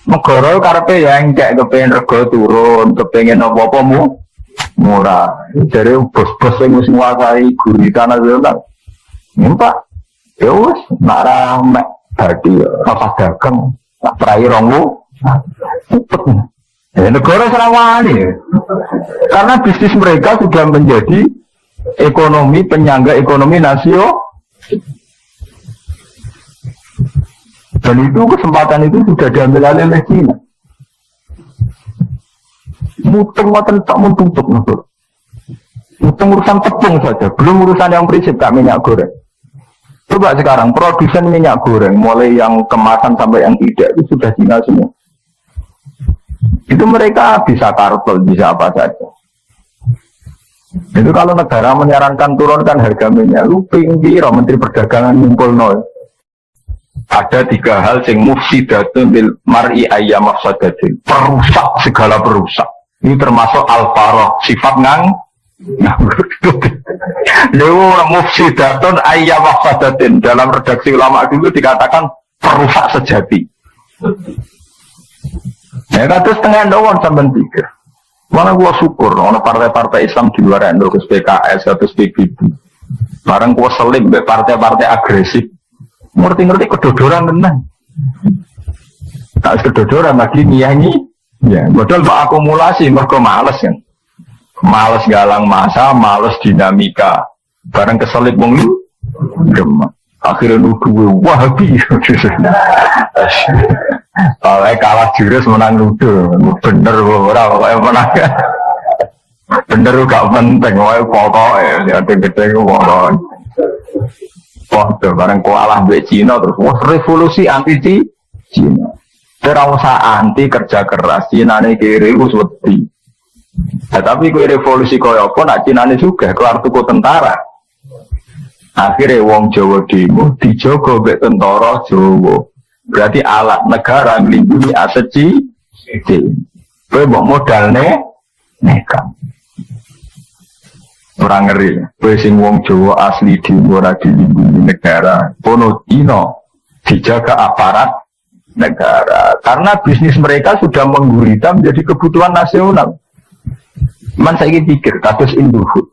Negara karepe ya engkek kepengen rego turun, kepengen apa-apa murah. Jadi bos-bos yang mesti menguasai gurita nasional. Pak, ya wes, nak rame tadi apa dagang, tak perai rongu, cepet. Negara serawani, karena bisnis mereka sudah menjadi ekonomi penyangga ekonomi nasional. Dan itu kesempatan itu sudah diambil alih oleh China. Muteng-muteng tak mentutup nusur. Muteng urusan tepung saja, belum urusan yang prinsip kak minyak goreng. Coba sekarang produsen minyak goreng, mulai yang kemasan sampai yang tidak itu sudah China semua. Itu mereka bisa kartel, bisa apa saja. Itu kalau negara menyarankan turunkan harga minyak, lu tinggi, Menteri Perdagangan ngumpul nol. Ada 3 hal yang mufsidatun bil mar'i ayyam mafsadatin, perusak segala perusak. Ini termasuk al-faroh, sifat mufsidatun ayyam mafsadatin. Dalam redaksi ulama dulu dikatakan perusak sejati. Ya kata setengah doang sampai 3. Mana gua syukur, ono partai-partai Islam di luar NU, ke PKS, atau PBB. Barang gua selim, partai-partai agresif. Ngerti-ngerti kedodoran tenang. Tak kedodoran lagi nyanyi. Ya, modal pak akumulasi, mereka males kan. Males galang masa, males dinamika. Barang keselip wong lu, gemak. Akhirnya nuduh Wahabi. Kalau kalah jurus menang nuduh, bener ora kok menang. Bener gak penting, wae pokoknya gede-gede pokoknya. Waduh, barang kalah mbek Cina terus revolusi anti Cina. Ora usah anti kerja keras, Cina ne kiri wis wedi. Tapi kowe revolusi koyo apa nak Cina ne juga keluar tuku tentara. Akhirnya wong Jawa demo dijogo mbek tentara Jawa. Berarti alat negara melindungi aset Cina. Kowe mbok modalne nekat. Orang ngeri, sing wong Jawa asli di ora dilindungi negara, pono Cina dijaga aparat negara. Karena bisnis mereka sudah menggurita menjadi kebutuhan nasional. Man saya pikir, kasus Indofood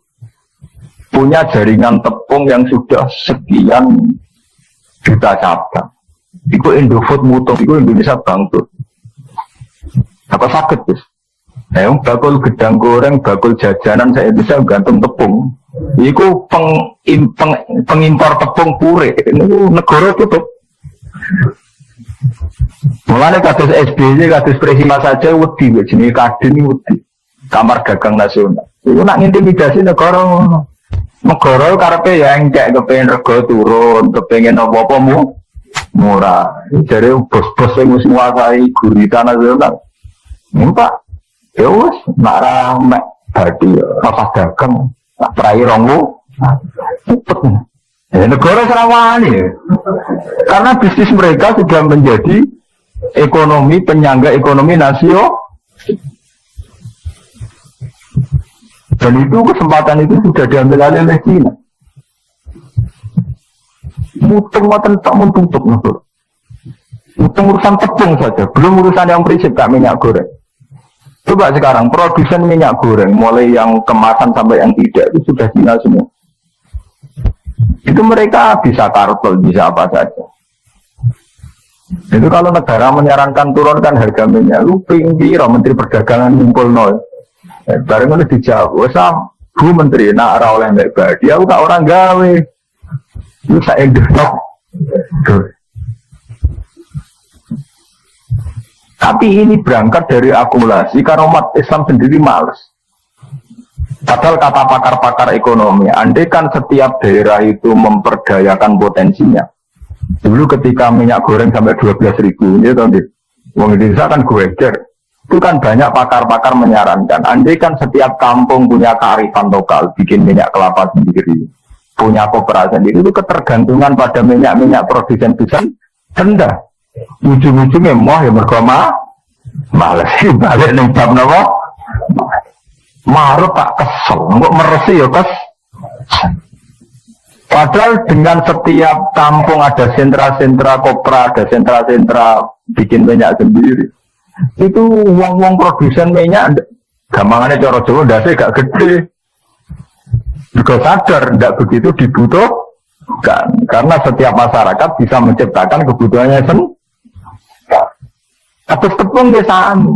punya jaringan tepung yang sudah sekian juta cabang. Iku Indofood mutung, iku Indonesia bangkrut. Apa sakit guys? Bakul gedang goreng, bakul jajanan saya bisa gantung tepung. Iku pengimpor tepung pure. Ini negara tutup. Mulanya kasus SBY, kasus Presima saja wedi, jenis kadin wedi. Kamar Dagang Nasional. Itu nak intimidasi negara. Negara karepe ya engkek kepengen rego turun, kepengen apa-apa murah. Jadi bos-bos yang mesti menguasai gurita nasional. Pak. Ya wes, nak rame tadi apa dagang, tak perai rongu, cepet. Negara serawani, karena bisnis mereka sudah menjadi ekonomi penyangga ekonomi nasional. Dan itu kesempatan itu sudah diambil alih oleh China. Muteng-muteng tak mentutup nusur. Muteng urusan tepung saja, belum urusan yang prinsip kak minyak goreng. Coba sekarang produsen minyak goreng, mulai yang kemasan sampai yang tidak itu sudah China semua. Itu mereka bisa kartel, bisa apa saja. Itu kalau negara menyarankan turunkan harga minyak, lu tinggi, Menteri Perdagangan ngumpul nol. Bareng itu dijawab, sam, Bu Menteri, nak ora oleh mbak badi, aku tak orang gawe. Itu saya endorse. Tapi ini berangkat dari akumulasi karena umat Islam sendiri malas. Padahal kata pakar-pakar ekonomi, andai kan setiap daerah itu memperdayakan potensinya. Dulu ketika minyak goreng sampai 12.000, ya tadi, wong Indonesia kan goeger. Itu kan banyak pakar-pakar menyarankan, andai kan setiap kampung punya kearifan lokal, bikin minyak kelapa sendiri, punya koperasi sendiri, itu ketergantungan pada minyak-minyak produsen besar rendah. Ujung-ujungnya mau ya berkoma males sih balik nih bab napa marut tak kesel kok meresi ya padahal dengan setiap kampung ada sentra-sentra kopra, ada sentra-sentra bikin minyak sendiri, Itu wong-wong produsen minyak gampangannya cara Jawa ndase gak gede. Juga sadar tidak begitu dibutuhkan karena setiap masyarakat bisa menciptakan kebutuhannya sendiri. Atas tepung desaan.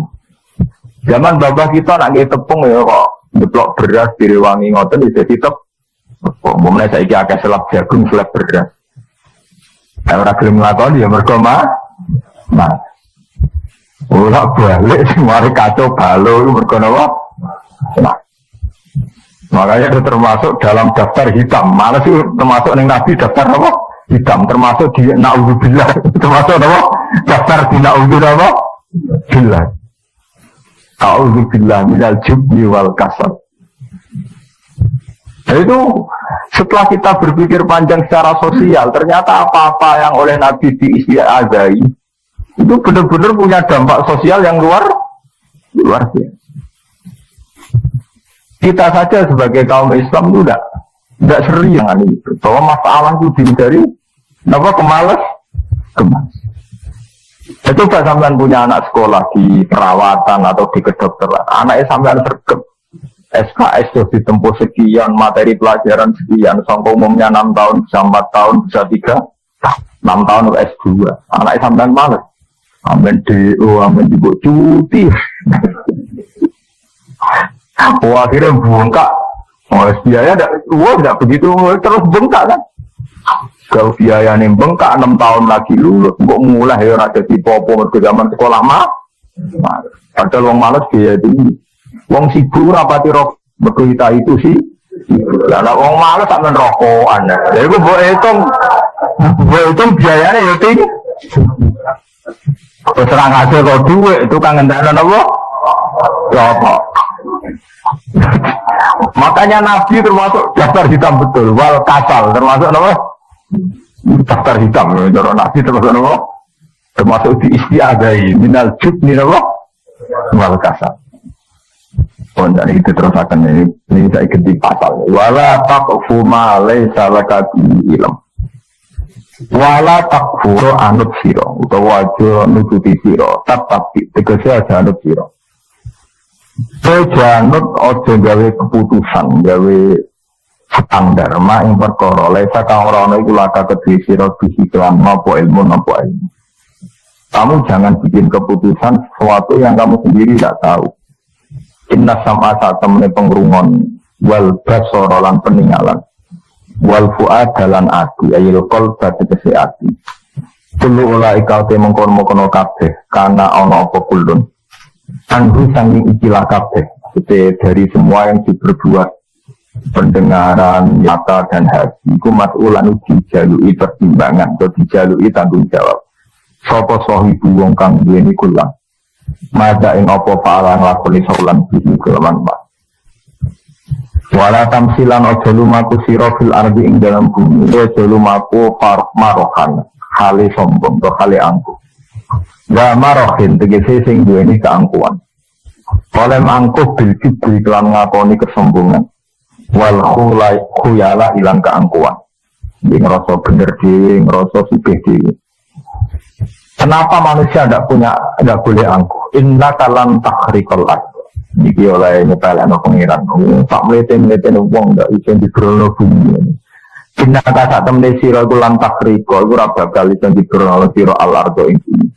Zaman bapak kita nak tepung ya kok nyeplok beras direwangi ngoten jadi tepung. Umumnya saya kira agak selap jagung selap beras. Kalau rakyat melakukan dia berkoma, nah, ulak balik semua kacau balau itu berkoma. Nah, makanya itu termasuk dalam daftar hitam. Mana sih termasuk yang nabi daftar apa? Hitam. Termasuk di na'udzubillah. Termasuk apa? Daftar di na'udzubillah apa? Billah. Na'udzubillah minal jubni wal kasar. Itu setelah kita berpikir panjang secara sosial, ternyata apa-apa yang oleh Nabi diistiazai itu benar-benar punya dampak sosial yang luar biasa. Kita saja sebagai kaum Islam itu tidak sering dengan itu. Bahwa masalah itu dihindari, kenapa kemalas? Itu gak sampean punya anak sekolah di perawatan atau di kedokteran, anaknya sampean sergap. SKS itu ditempuh sekian, materi pelajaran sekian, sangka umumnya 6 tahun, bisa 4 tahun, bisa 6 tahun untuk S2. Anaknya sampean males. Amin DO, amin dibuat cuti. Akhirnya bengkak. Biaya tidak begitu, terus bengkak kan. Kalau biaya ini bengkak 6 tahun lagi lulus, kok mulai ya ada di popo ke zaman sekolah mah. Padahal wong males biaya tinggi. Wong sibuk rapati rok berkuita itu sih. Lah wong males sampean rokokan. Lha iku mbok hitung biayane ya tinggi. Terang hasil kok duit itu kan ngendakno napa? Rokok. Makanya Nabi termasuk daftar hitam betul, wal kasal termasuk apa? Daftar hitam, cara Nabi termasuk apa? Termasuk di istiadai minal jubni apa? Wal kasal. Dari itu terus akan ini saya ikuti pasal. Wala taqfu ma laysa laka bihi ilm. Wala taqfu anut sira utawa aja nututi sira, tapi tegese aja anut sira. Janut ojo gawe keputusan, gawe standar mak ing perkara laysa kang ora ana iku laka kedhi sira bihi kelan apa ilmu. Kamu jangan bikin keputusan sesuatu yang kamu sendiri tidak tahu. Inna sam'a satamne pengrungon wal basara lan peninggalan wal fu'ada lan ati ayil qalba tegese ati kulo ulaika te mengkon-mengkon kabeh kana ana apa kulun anggo sanging ikilah kabeh dari semua yang diperbuat pendengaran mata dan hati iku mas'ulan dijalui pertimbangan atau dijalui tanggung jawab sapa sahibu wong kang duweni kula mada ing apa palang lakoni saulan bihi kelawan pak wala tamsilan ojo lumaku sira fil ardi ing dalam bumi ojo lumaku marohan hale sombong to hale angkuh wa marohin tegese sing duweni keangkuhan oleh angkuh bil kibri kelan ngakoni kesombongan wal khuyala ilang keangkuhan ngerasa bener dhewe ngerasa sugih dhewe. Kenapa manusia tidak boleh angkuh? Inna kalam tahrikul ard. Iki oleh nyepelekno pengiran. Tak mlete-mlete wong ndak iso dibrono bumi. Inna kata temne sira iku lan tahrikul ora bakal iso dibrono sira al-ardo ing bumi.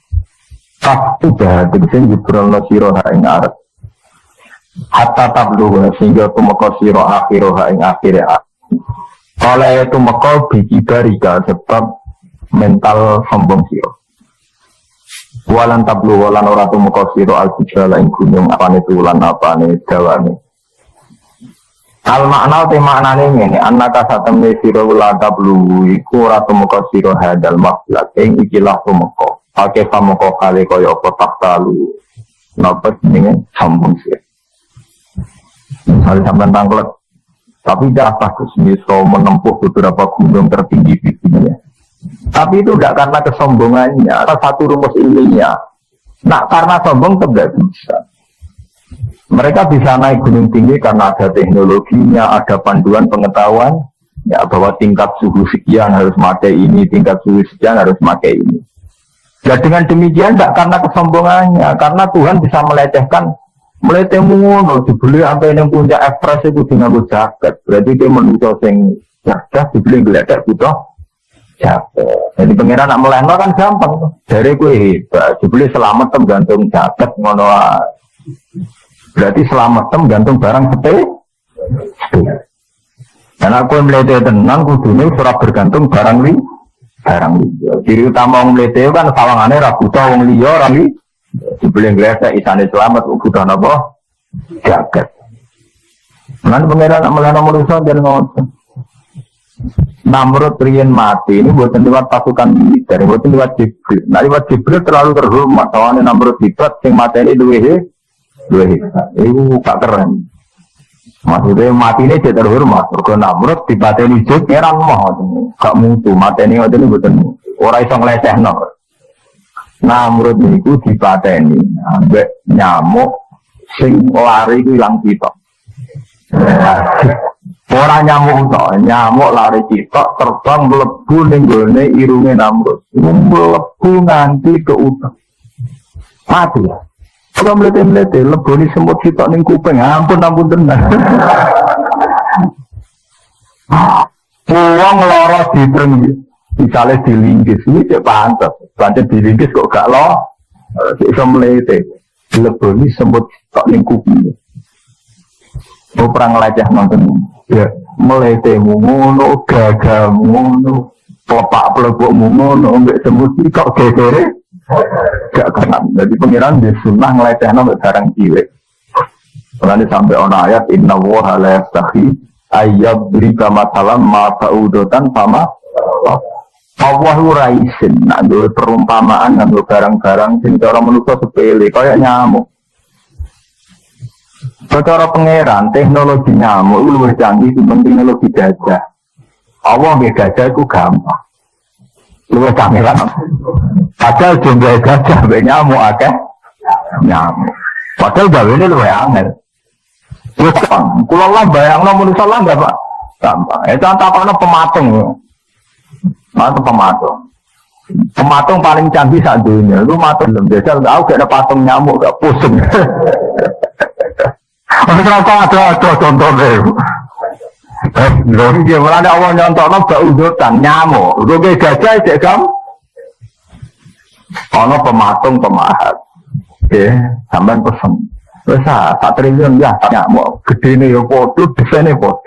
Tak udah tegese dibrono sira ing arep. Hatta tablu sehingga tumeka sira akhirah ing akhire. Oleh tumeka bikibarika sebab mental sombong sira. Walan tablu walan ora tumeka sira al-jibala ing gunung apane tulan apane dawane. Al makna te maknane ngene, annaka satamne sira la tablu iku ora tumeka sira hadal maflat ing ikilah tumeka. Ake pamoko kale kaya apa taktalu. Napa jenenge sombong sira. Misal sampean tanglet tapi tidak bagus bisa menempuh beberapa gunung tertinggi di dunia. Tapi itu tidak karena kesombongannya, ada satu rumus ilmiah. Nah, karena sombong tidak bisa. Mereka bisa naik gunung tinggi karena ada teknologinya, ada panduan pengetahuan, ya bahwa tingkat suhu sekian harus pakai ini, tingkat suhu sekian harus pakai ini. Ya dengan demikian tidak karena kesombongannya, karena Tuhan bisa melecehkan meletemu ngono dibeli sampai yang puncak ekspres itu dengan jaket. Berarti dia menuju sing cerdas dibeli geletek butuh jaket. Jadi pengiran nak meleno kan gampang. Dari gue hebat, dibeli selamat tem gantung jaket ngono. Berarti selamat tem gantung barang sepele. Dan aku melihat tenang kudune surat bergantung barang li. Ciri utama wong mlete kan sawangane ra buta wong liya ra li. Dibeli gletek isane selamat buta napa? Jaket. Lan pangeran amalana manusa jan ngoten. Namrud riyen mati ini buatan lewat pasukan militer, buatan lewat Jibril. Nah lewat Jibril terlalu terhormat, soalnya Namrud hebat, yang mati ini dua hebat. Itu gak keren. Maksudnya mati ini tidak terhormat. Kalau Namrud dipateni juk, ngeran mah. Gak mutu, mati ini buatan orang yang ngeleceh. Namrud itu dipateni, ambek nyamuk, sing lari itu hilang kita. Orang nyamuk lari kita terbang melebu ning gone irunge Namrud. Melebu nganti ke utak. Mati ya. Kalau mlete-mlete leboni semut kita ning kuping. Ampun tenan. Wong lara ditreng misale dilingkis iki cek pantes. Pancen dilingkis kok gak lo iso mlete. Leboni semut tok ning kuping. Perang leceh nonton. Ya, meletemu ngono, gagamu ngono, pepak pelebukmu ngono, mbek semut kok gegere gak kena. Jadi pengiran dia sunnah ngelecehno mbek barang cilik. Mulane sampai ana ayat inna wa la yastahi ayyadrika matalam ma ta'udotan sama Allah ora isin nak duwe perumpamaan nganggo barang-barang sing cara manusa sepele kaya nyamuk. Secara pangeran, teknologi nyamuk itu lebih canggih dibanding teknologi gajah. Allah nggih gajah itu gampang. Lebih canggih kan? Padahal jumlah gajah mbek nyamuk akeh nyamuk. Padahal gawene luwih angel. Wis kan, kula lah bayangno manusa lah enggak Pak. Gampang. Itu antakane pematung. Mantap pematung. Pematung paling canggih sak dunia. Itu matung lho. Jajal aku gak ada patung nyamuk gak pusing. Kenapa ada contohnya? Lalu dia melanda awal contohnya gak udutan nyamuk. Udah gajah cek kam. Ono pematung pemahat. Oke, sampai pesen. Besar, 4 triliun ya nyamuk. Gede nih yo podo, desainnya podo.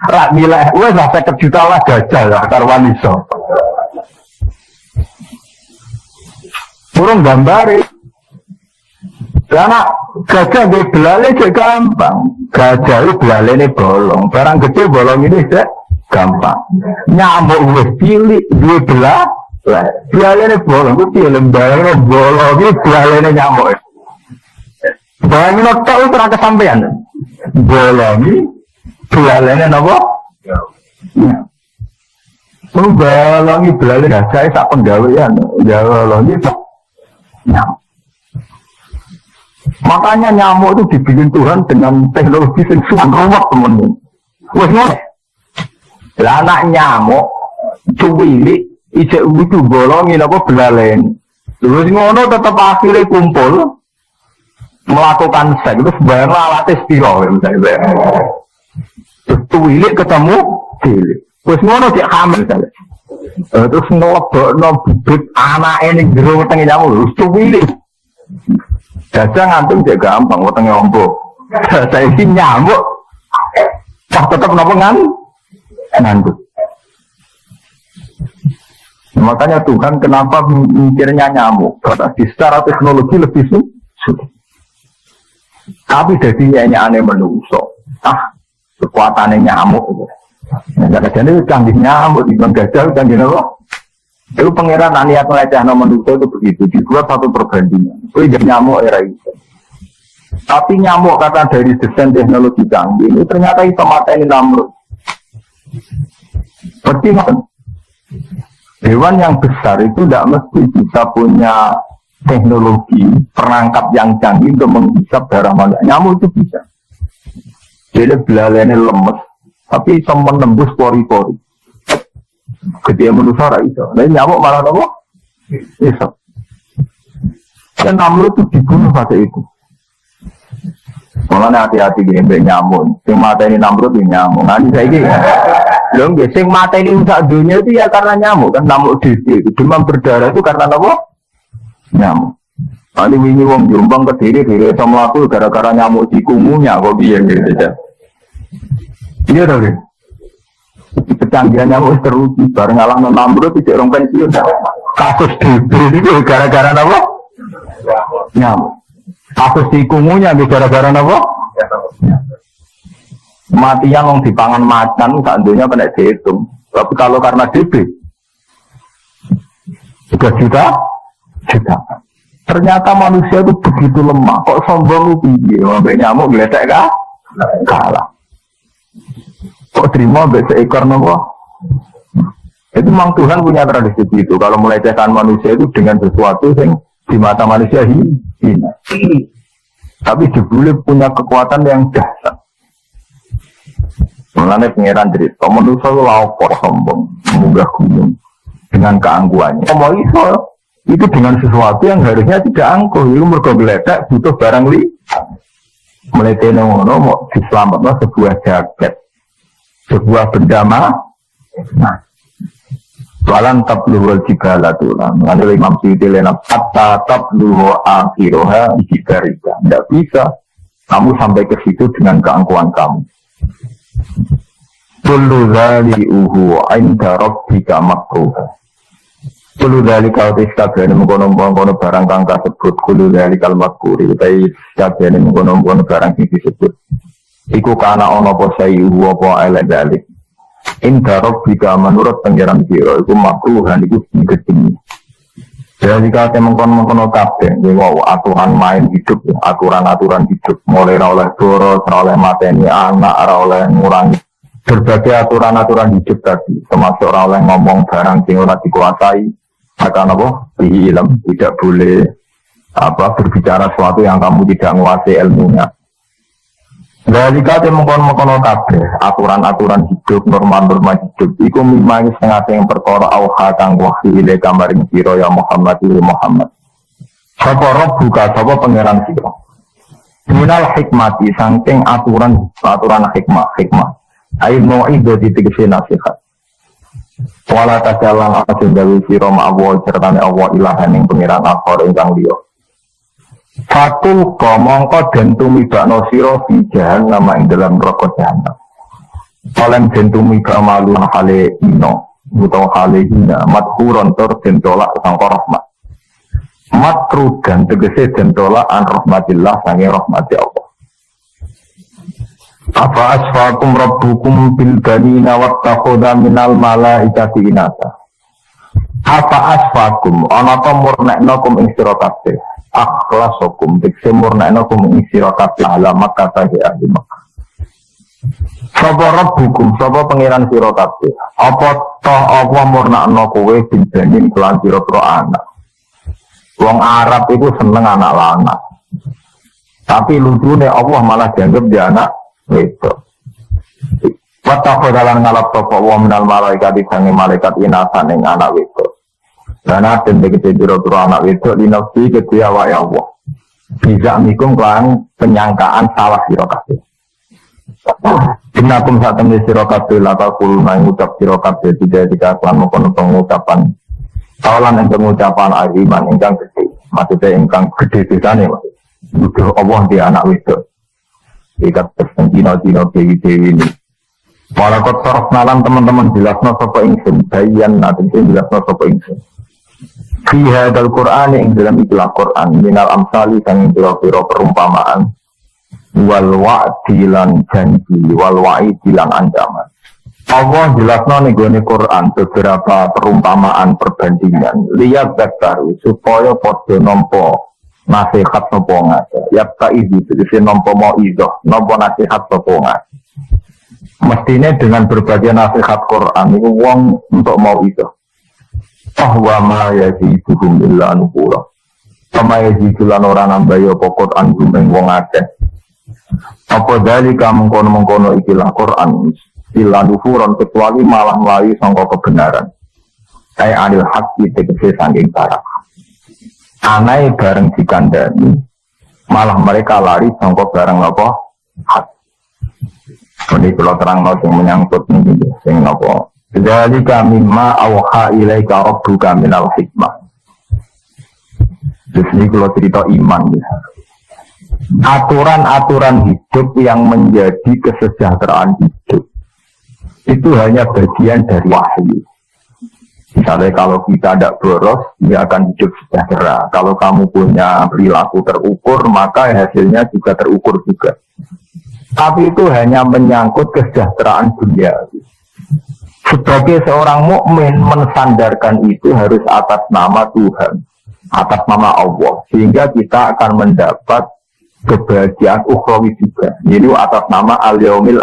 Rak nilai, wes lah 50 juta lah gajah lah karwan iso. Burung gambari. Karena gajah gue belalai cek gampang. Gajah itu belalai ini bolong. Barang gede bolong ini cek gampang. Nyamuk gue pilih gue belalai ini bolong. Gue pilih belalai bolong. Gue belalai ini nyamuk. Bayangin otak itu terang kesampean. Bolong ini belalai ini apa? Bolong ini belalai gajah itu tak penggawean. Bolong ini nyamuk. Makanya nyamuk itu dibikin Tuhan dengan teknologi yang sangat rumit teman-teman. Wes ngono. Lah anak nyamuk cuwilik ijek itu bolongin apa belalen. Terus ngono tetap akhirnya kumpul melakukan seks itu sebenarnya alatnya spiro misalnya. Terus cuwilik ketemu cilik. Wes ngono dia hamil misalnya. Terus ngelebokno bibit anak ini jero wetenge nyamuk cuwilik. Gajah ngantung dia gampang, wetenge ombok. Gajah ini nyamuk, tetap nopo ngantuk. Makanya Tuhan kenapa mikirnya nyamuk? Karena secara teknologi lebih sulit. Tapi jadi aneh menungso. Kekuatannya nyamuk. Gajah ini canggih nyamuk, di gajah canggih apa? Itu pengiran niat melecehkan manusia itu begitu. Dibuat satu perbandingan. Itu nyamuk era itu. Tapi nyamuk karena dari desain teknologi canggih ini ternyata itu mata ini Namrud. Seperti hewan yang besar itu tidak mesti bisa punya teknologi perangkap yang canggih untuk menghisap darah manusia. Nyamuk itu bisa. Jadi belalainya lemes, tapi bisa menembus pori-pori. Ketika manusia itu, nah nyamuk malah apa? Isap. Dan Namrud itu dibunuh pada itu. Mulanya hati-hati gini, mbak nyamuk. Yang mata ini Namrud ini nyamuk. Nanti saya gini, loh, yang mata ini usak dunia itu ya karena nyamuk. Kan nyamuk itu. Demam berdarah itu karena apa? Nyamuk. Nanti wingi wong Jombang ke diri sama aku gara-gara nyamuk cikungunya. Kok biar gitu aja. Iya tau deh. Kecanggihan nyamuk teruji. Bareng alam Namrud tidak orang pensiun. Kasus itu gara-gara apa? Nyamuk. Kasus cikungunya gara-gara apa? Matian yang dipangan macan seandainya kena dihitung. Tapi kalau karena DB 3 juta. Ternyata manusia itu begitu lemah. Kok sombong itu? Sampai nyamuk geletek kah? Kalah. Kok terima sampai seekor nopo? Itu memang Tuhan punya tradisi itu. Kalau melecehkan manusia itu dengan sesuatu yang di mata manusia hina. Tapi jebule punya kekuatan yang dahsyat. Mulanya pengeran cerita, manusia itu lapor sombong, munggah gunung dengan keangkuhannya. Mau itu dengan sesuatu yang harusnya tidak angkuh. Itu mergo geletek butuh barang li. Meletene ngono mau diselamatkan sebuah jaket, sebuah benda nah. Walan tabluhul jibala tulang. Ada Imam Suyuti lena hatta tabluhu akhiroha jibarika. Tidak bisa kamu sampai ke situ dengan keangkuhan kamu. Kullu dzalihi inda rabbika makruha. Kullu dzalika tisabene mengkono-mengkono barang kang kasebut kullu dzalikal makruhi. Tapi sabene mengkono-mengkono barang sing disebut. Iku kana ana apa sayu apa elek dzalik. Inda rabbika menurut pengiran sira iku makruhan iku gedhe. Jadi kalau mengkono-mengkono kabeh wow, aturan main hidup, aturan-aturan hidup mulai ora oleh boros, ora oleh mateni anak, ora oleh ngurangi berbagai aturan-aturan hidup tadi, termasuk ora oleh ngomong barang sing ora dikuasai, akan apa? Ilm tidak boleh berbicara sesuatu yang kamu tidak menguasai ilmunya. Dari kata mengkono-mengkono kabeh, aturan-aturan hidup, norma-norma hidup, iku mimani setengah yang perkara auha kang wahyu ile kamaring sira ya Muhammad ile Muhammad. Sapa rabbuka sapa pangeran sira. Minal hikmati saking aturan hikmah. Ai mau'ido ditegese nasihat. Wala tajalan aja gawe sira ma'awa sertane Allah ilahan ing pangeran akhir ingkang liya. Fatul mongko den tumibakno sira fi jahannam ing dalam neraka jahanam. Oleh den tumibak malu hale ino utawa hale hina madhuron tur den tolak sangka rahmat. Matrudan tegese den tolak an rahmatillah sange rahmati Allah. Apa asfakum rabbukum bil banina wattakhudha minal malaikati inasa. Apa asfakum ana ta murneknakum ing sira kabeh. Akhlasokum dikse murneknakum ing sira kabeh alamat kata ahli Makkah. Sapa rabbukum sapa pangeran sira kabeh. Apa ta apa murnekno kowe bil banin kelan sira anak. Wong Arab itu seneng anak lanang. Tapi ludune Allah malah dianggap dia anak itu. Wattaqo dalan ngalap sapa wa minal malaikat sange malaikat inasan ing anak itu. Dan ada yang kecil-kecil anak itu dinafsi ketua wa ya Allah. Bisa mikum kelang penyangkaan salah sirokasi. Inakum saat temen sirokasi lata kuluna ngucap sirokasi tidak dikatakan mengkonon pengucapan. Kawalan yang pengucapan iman ingkang gede. Maksudnya ingkang gede disana. Udah Allah di anak itu. Ikat pesan dino-dino dewi-dewi ini. Malakot saraf nalan teman-teman jelasno sapa ingsun. Bayan nanti jelasno sapa ingsun. Fi hadzal Qur'an ing dalam ikhlas Qur'an minal amsali kang pira-pira perumpamaan wal wa'di lan janji wal wa'idi lan ancaman. Allah jelasno ning gone Qur'an beberapa perumpamaan perbandingan lihat baru supaya padha nampa nasihat sapa ngake. Ya kaidu tegese nampa mauizah, nampa nasihat sapa ngake. Mestine dengan berbagai nasihat Qur'an iku wong untuk mauizah. Bahwa ma yajiduhum illa nufura. Kama yajidulan orang nambayo pokot anggumeng wong akeh. Apa dalika mengkono-mengkono ikilah Qur'an illa nufuran kecuali malah melayu sangka kebenaran. Kayak anil hak tegese saking barang. Anai bareng dikandani, malah mereka lari sangka barang apa? Hak. Ini kalau terang yang menyangkut ini, sing apa? Jadi kami awha ilaika rabbuka minal hikmah. Terus ini kalau cerita iman, ya. Aturan-aturan hidup yang menjadi kesejahteraan hidup itu hanya bagian dari wahyu. Misalnya kalau kita tidak boros, dia akan hidup sejahtera. Kalau kamu punya perilaku terukur, maka hasilnya juga terukur juga. Tapi itu hanya menyangkut kesejahteraan dunia. Sebagai seorang mukmin mensandarkan itu harus atas nama Tuhan, atas nama Allah, sehingga kita akan mendapat kebahagiaan ukhrawi juga. Jadi atas nama al-yaumil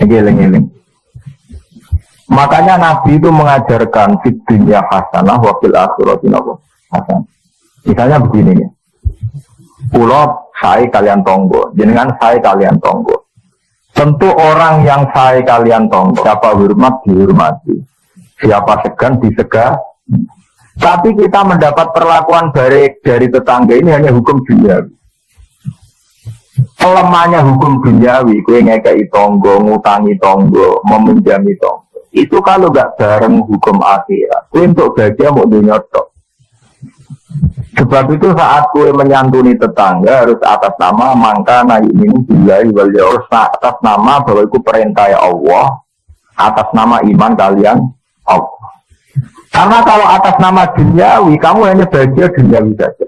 eling-eling. Makanya Nabi itu mengajarkan fid dunya hasanah wa fil akhirati hasanah. Misalnya begini nih. Pulau saya kalian tonggo, jenengan saya kalian tonggo. Tentu orang yang saya kalian tonggo, siapa hormat dihormati, siapa segan disegah. Tapi kita mendapat perlakuan baik dari tetangga ini hanya hukum duniawi. Lemahnya hukum duniawi, kue ngekei tonggo, ngutangi tonggo, meminjami tonggo. Itu kalau gak bareng hukum akhirat, kue untuk bahagia mau dinyotok. Sebab itu saat kue menyantuni tetangga harus atas nama mangka naik minum billahi wal harus atas nama bahwa itu perintah Allah, atas nama iman kalian Allah. Karena kalau atas nama duniawi, kamu hanya bahagia duniawi saja.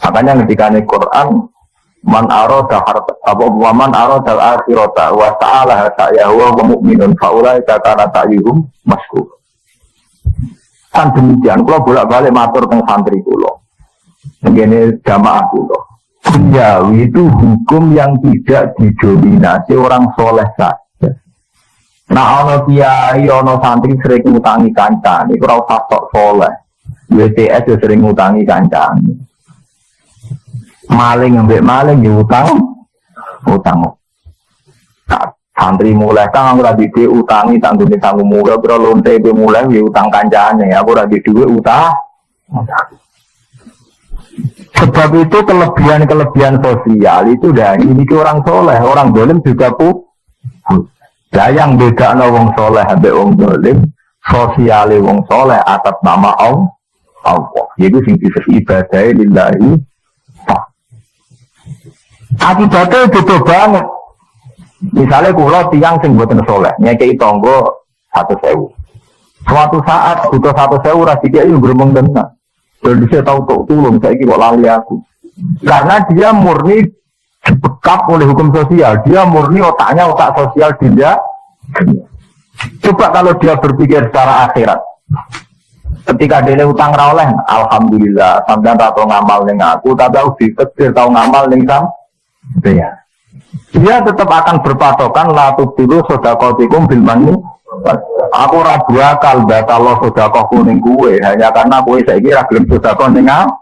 Makanya ketika di Quran, man arada harta wa man arada al-akhirata wa ta'ala sa'yahu wa mu'minun faulaika kana ta'yuhum maskur. Kan demikian, kalau bolak-balik matur teng santri kula. Ngene jamaah kula. Duniawi itu hukum yang tidak didominasi orang soleh saja. Nah, ono kiai, ono santri sering ngutangi kancane, iku ora usah tok soleh. WTS sering ngutangi kancane. Maling ambek maling utang. Nah, santri mulai kang ora duwe utangi tanggune sangu muga bro lonte be mulai utang kancane aku ora duwe utang. Sebab itu kelebihan sosial itu dari ini orang soleh, orang dolim juga yang beda wong soleh ambek wong dolim, sosiale wong soleh atas nama Allah. Yaitu sing disebut ibadah lillahi. Akibatnya beda banget. Misalnya kula tiang sing mboten soleh, nyekei tonggo 100.000. Suatu saat butuh 100.000 ra dikai gremeng tenan. Dan dia tahu tok tulung saiki kok lali aku. Karena dia murni dibekap oleh hukum sosial, dia murni otaknya otak sosial dia. Coba kalau dia berpikir secara akhirat. Ketika dia utang ra oleh, alhamdulillah sampean ra tau ngamal ning aku, tapi aku ditekdir tau ngamal ning sam. Dia tetap akan berpatokan la tubtilu sedaqatikum bil manni. Aku ora bakal batal sedekahku ning kowe hanya karena kowe saiki ra gelem sedekah ning aku.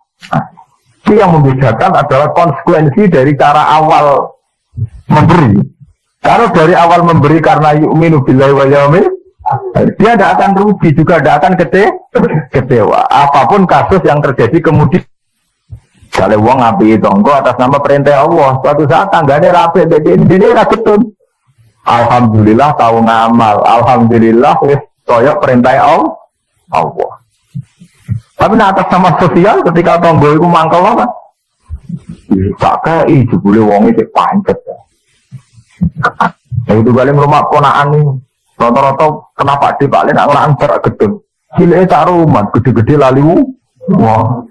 Itu yang membedakan adalah konsekuensi dari cara awal memberi. Kalau dari awal memberi karena yu'minu billahi wal yaumil, dia tidak akan rugi juga, tidak akan kecewa. Apapun kasus yang terjadi kemudian. Kalau wong ngapi tonggo atas nama perintah Allah, suatu saat tanggane rapi, ini raketun. Alhamdulillah tahu ngamal, alhamdulillah wis koyok perintah Allah. Tapi atas nama sosial ketika tonggo itu mangkel apa? Pakai jebule wong iki pancet. Itu balik rumah ponaan ini. Rata-rata kenapa di Pak Len orang antar gedung. Cileke tak rumah gede-gede lalimu. Wah.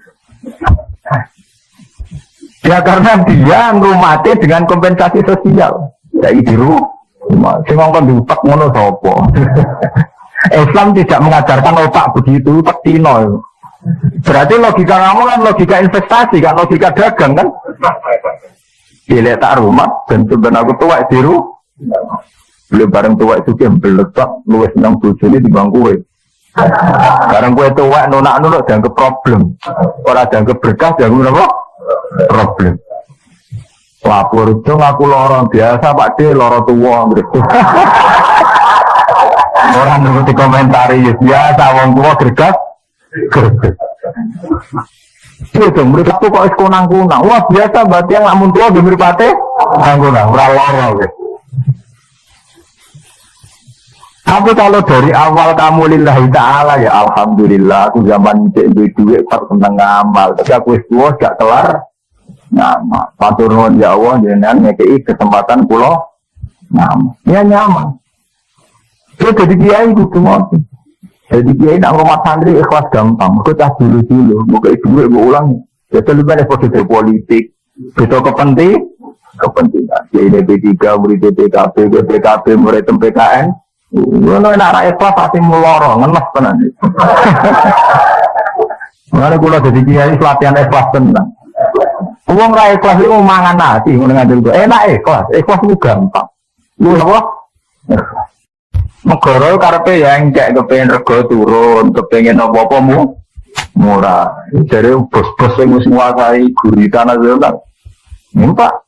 Ya karena dia ngrumatnya dengan kompensasi sosial. Ya itu sing ngongkon diutak ngono sapa. Islam tidak mengajarkan otak begitu, otak tino. Berarti logika kamu kan logika investasi, kan logika dagang kan? Pilih tak rumah dan sebenarnya aku tua diru. Beli bareng tua itu kan beletak luwes senang bojone di bangku. Bareng kue tua nonak-nonak dianggap problem. Orang dianggap berkah dianggap apa? Problem. Lapor itu ngaku lorong biasa Pak D lorong tua gitu. Orang nuruti komentari biasa wong tua gregas. Itu menurut aku kok kunang-kunang. Wah biasa berarti yang lamun tua gemiripate kunang-kunang ora lara wis. Tapi kalau dari awal kamu lillahi ta'ala ya alhamdulillah aku zaman cek duit tak seneng ngamal. Tapi aku wis tua gak kelar ngamal. Matur nuwun ya Allah jenengan ngekei kesempatan kula ngamal. Ya nyaman. Itu jadi kiai kudu ngono. Jadi kiai nak rumah santri ikhlas gampang. Kok cah dulu. Muga duit mbok ulang. Ya lebih banyak positif politik. Kita kepentingan. Kiai DP3 murid DPKP, BPKP murid PKN. Ngono nek ra ikhlas ati muloro ngenes tenan. Mane kula dadi kiai pelatihan ikhlas tenan. Wong ra ikhlas iku mangan ati ngono ngandel kok. Enak ikhlas ku gampang. Lu apa? Negara karepe ya engkek kepengin rego turun, kepengin apa-apa murah. Jare bos-bos sing wis nguasai gurita nasional. Numpak.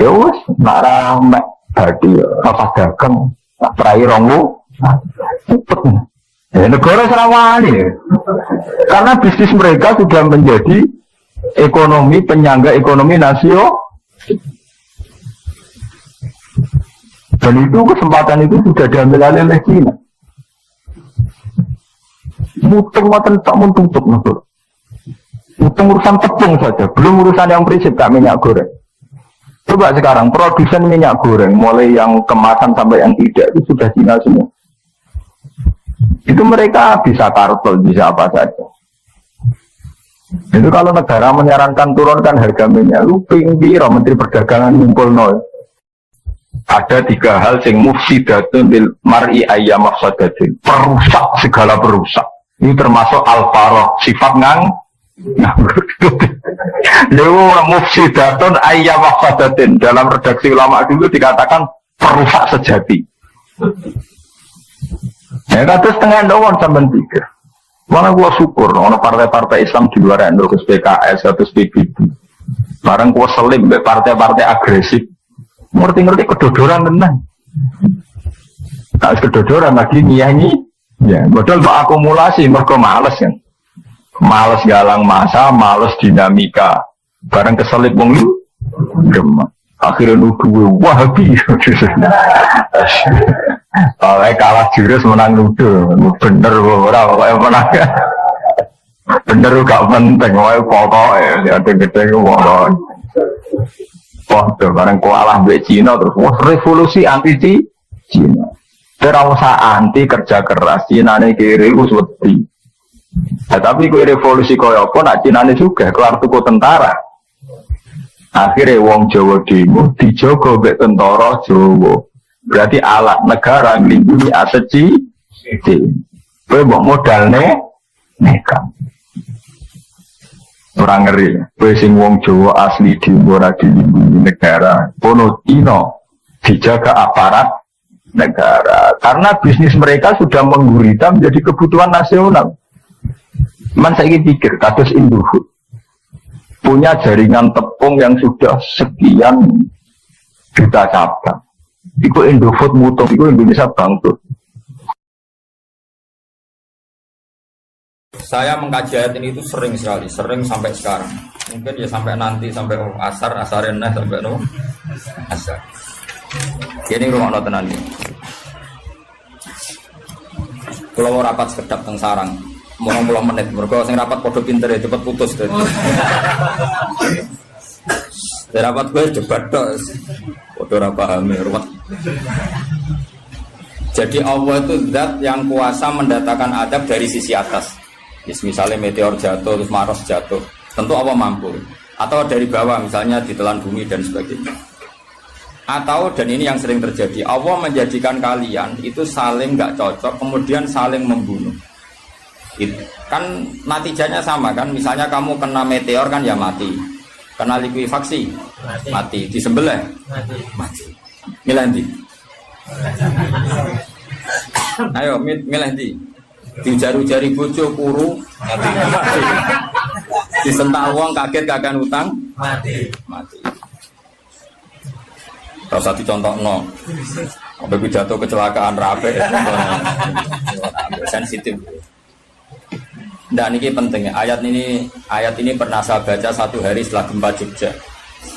Ya wis, nek ra mek dadi apa dagang. Tak perai rongmu, cepet. Negara serawani, karena bisnis mereka sudah menjadi ekonomi penyangga ekonomi nasional. Dan itu kesempatan itu sudah diambil oleh China. Mutung-mutung tak tutup, mutung urusan tepung saja, belum urusan yang prinsip tak minyak goreng. Coba sekarang produsen minyak goreng mulai yang kemasan sampai yang tidak itu sudah Cina semua. Itu mereka bisa kartel, bisa apa saja. Itu kalau negara menyarankan turunkan harga minyak, lu pinggir Menteri Perdagangan ngumpul nol. Ada 3 hal yang mufsidatun bil mar'i ayyam mafsadatin. Perusak segala perusak. Ini termasuk al-faroh, sifat Lewu mufsidatun ayyam mafsadatin. Dalam redaksi ulama dulu dikatakan perusak sejati. Ya kata setengah doang sampai pikir. Mana gua syukur, ono partai-partai Islam di luar NU, PKS atau PBB. Barang gua selim be partai-partai agresif. Ngerti-ngerti kedodoran tenang. Tak kedodoran lagi nyanyi. Ya, betul untuk akumulasi mereka males kan. Males galang masa, males dinamika. Barang keselip wong lu, gemak. Akhirnya nuduh Wahabi. Oleh kalah jurus menang nuduh. Bener ora pokoknya menang. Bener gak penting, pokoknya ada gede pokoknya. Barang kalah mbek Cina terus revolusi anti Cina. Ora usah anti kerja keras, Cina ne kiri wis wedi. Tapi kue revolusi kaya apa nak Cinane juga kelar tuku tentara. Akhirnya wong Jawa demo dijogo mbek tentara Jawa. Berarti alat negara nglindungi aset kowe mbok modalne nekat. Orang ngeri, kowe sing wong Jawa asli di ora dilindungi negara. Pono Cina dijaga aparat negara. Karena bisnis mereka sudah menggurita menjadi kebutuhan nasional. Man saya ingin pikir, kados Indofood punya jaringan tepung yang sudah sekian juta cabang. Itu Indofood mutung, itu Indonesia bangkrut. Saya mengkaji ayat ini itu sering sekali, sering sampai sekarang. Mungkin ya sampai nanti, sampai asarin sampai asar. Ini rumah notenan ini. Kalau mau rapat sekedap teng sarang. Mau 10 menit, mereka sing rapat podo pinter ya, cepet putus deh. Rapat gue cepat dong, podo rapahami ruwet. Jadi Allah itu zat yang kuasa mendatangkan adab dari sisi atas. Misalnya meteor jatuh, terus Mars jatuh, tentu Allah mampu. Atau dari bawah, misalnya ditelan bumi dan sebagainya. Atau, dan ini yang sering terjadi, Allah menjadikan kalian itu saling nggak cocok, kemudian saling membunuh. Kan natijanya sama kan, misalnya kamu kena meteor kan ya mati, kena likuifaksi mati, disembelih mati. Milih ndi? Ayo milih ndi? Dijaru-jari bojo kuru mati. Disentak wong kaget kagan utang mati. Kalau satu contoh no, Sampai pidato kecelakaan rapi, sensitif. Dan ini penting. Ayat ini pernah saya baca satu hari setelah gempa Jogja.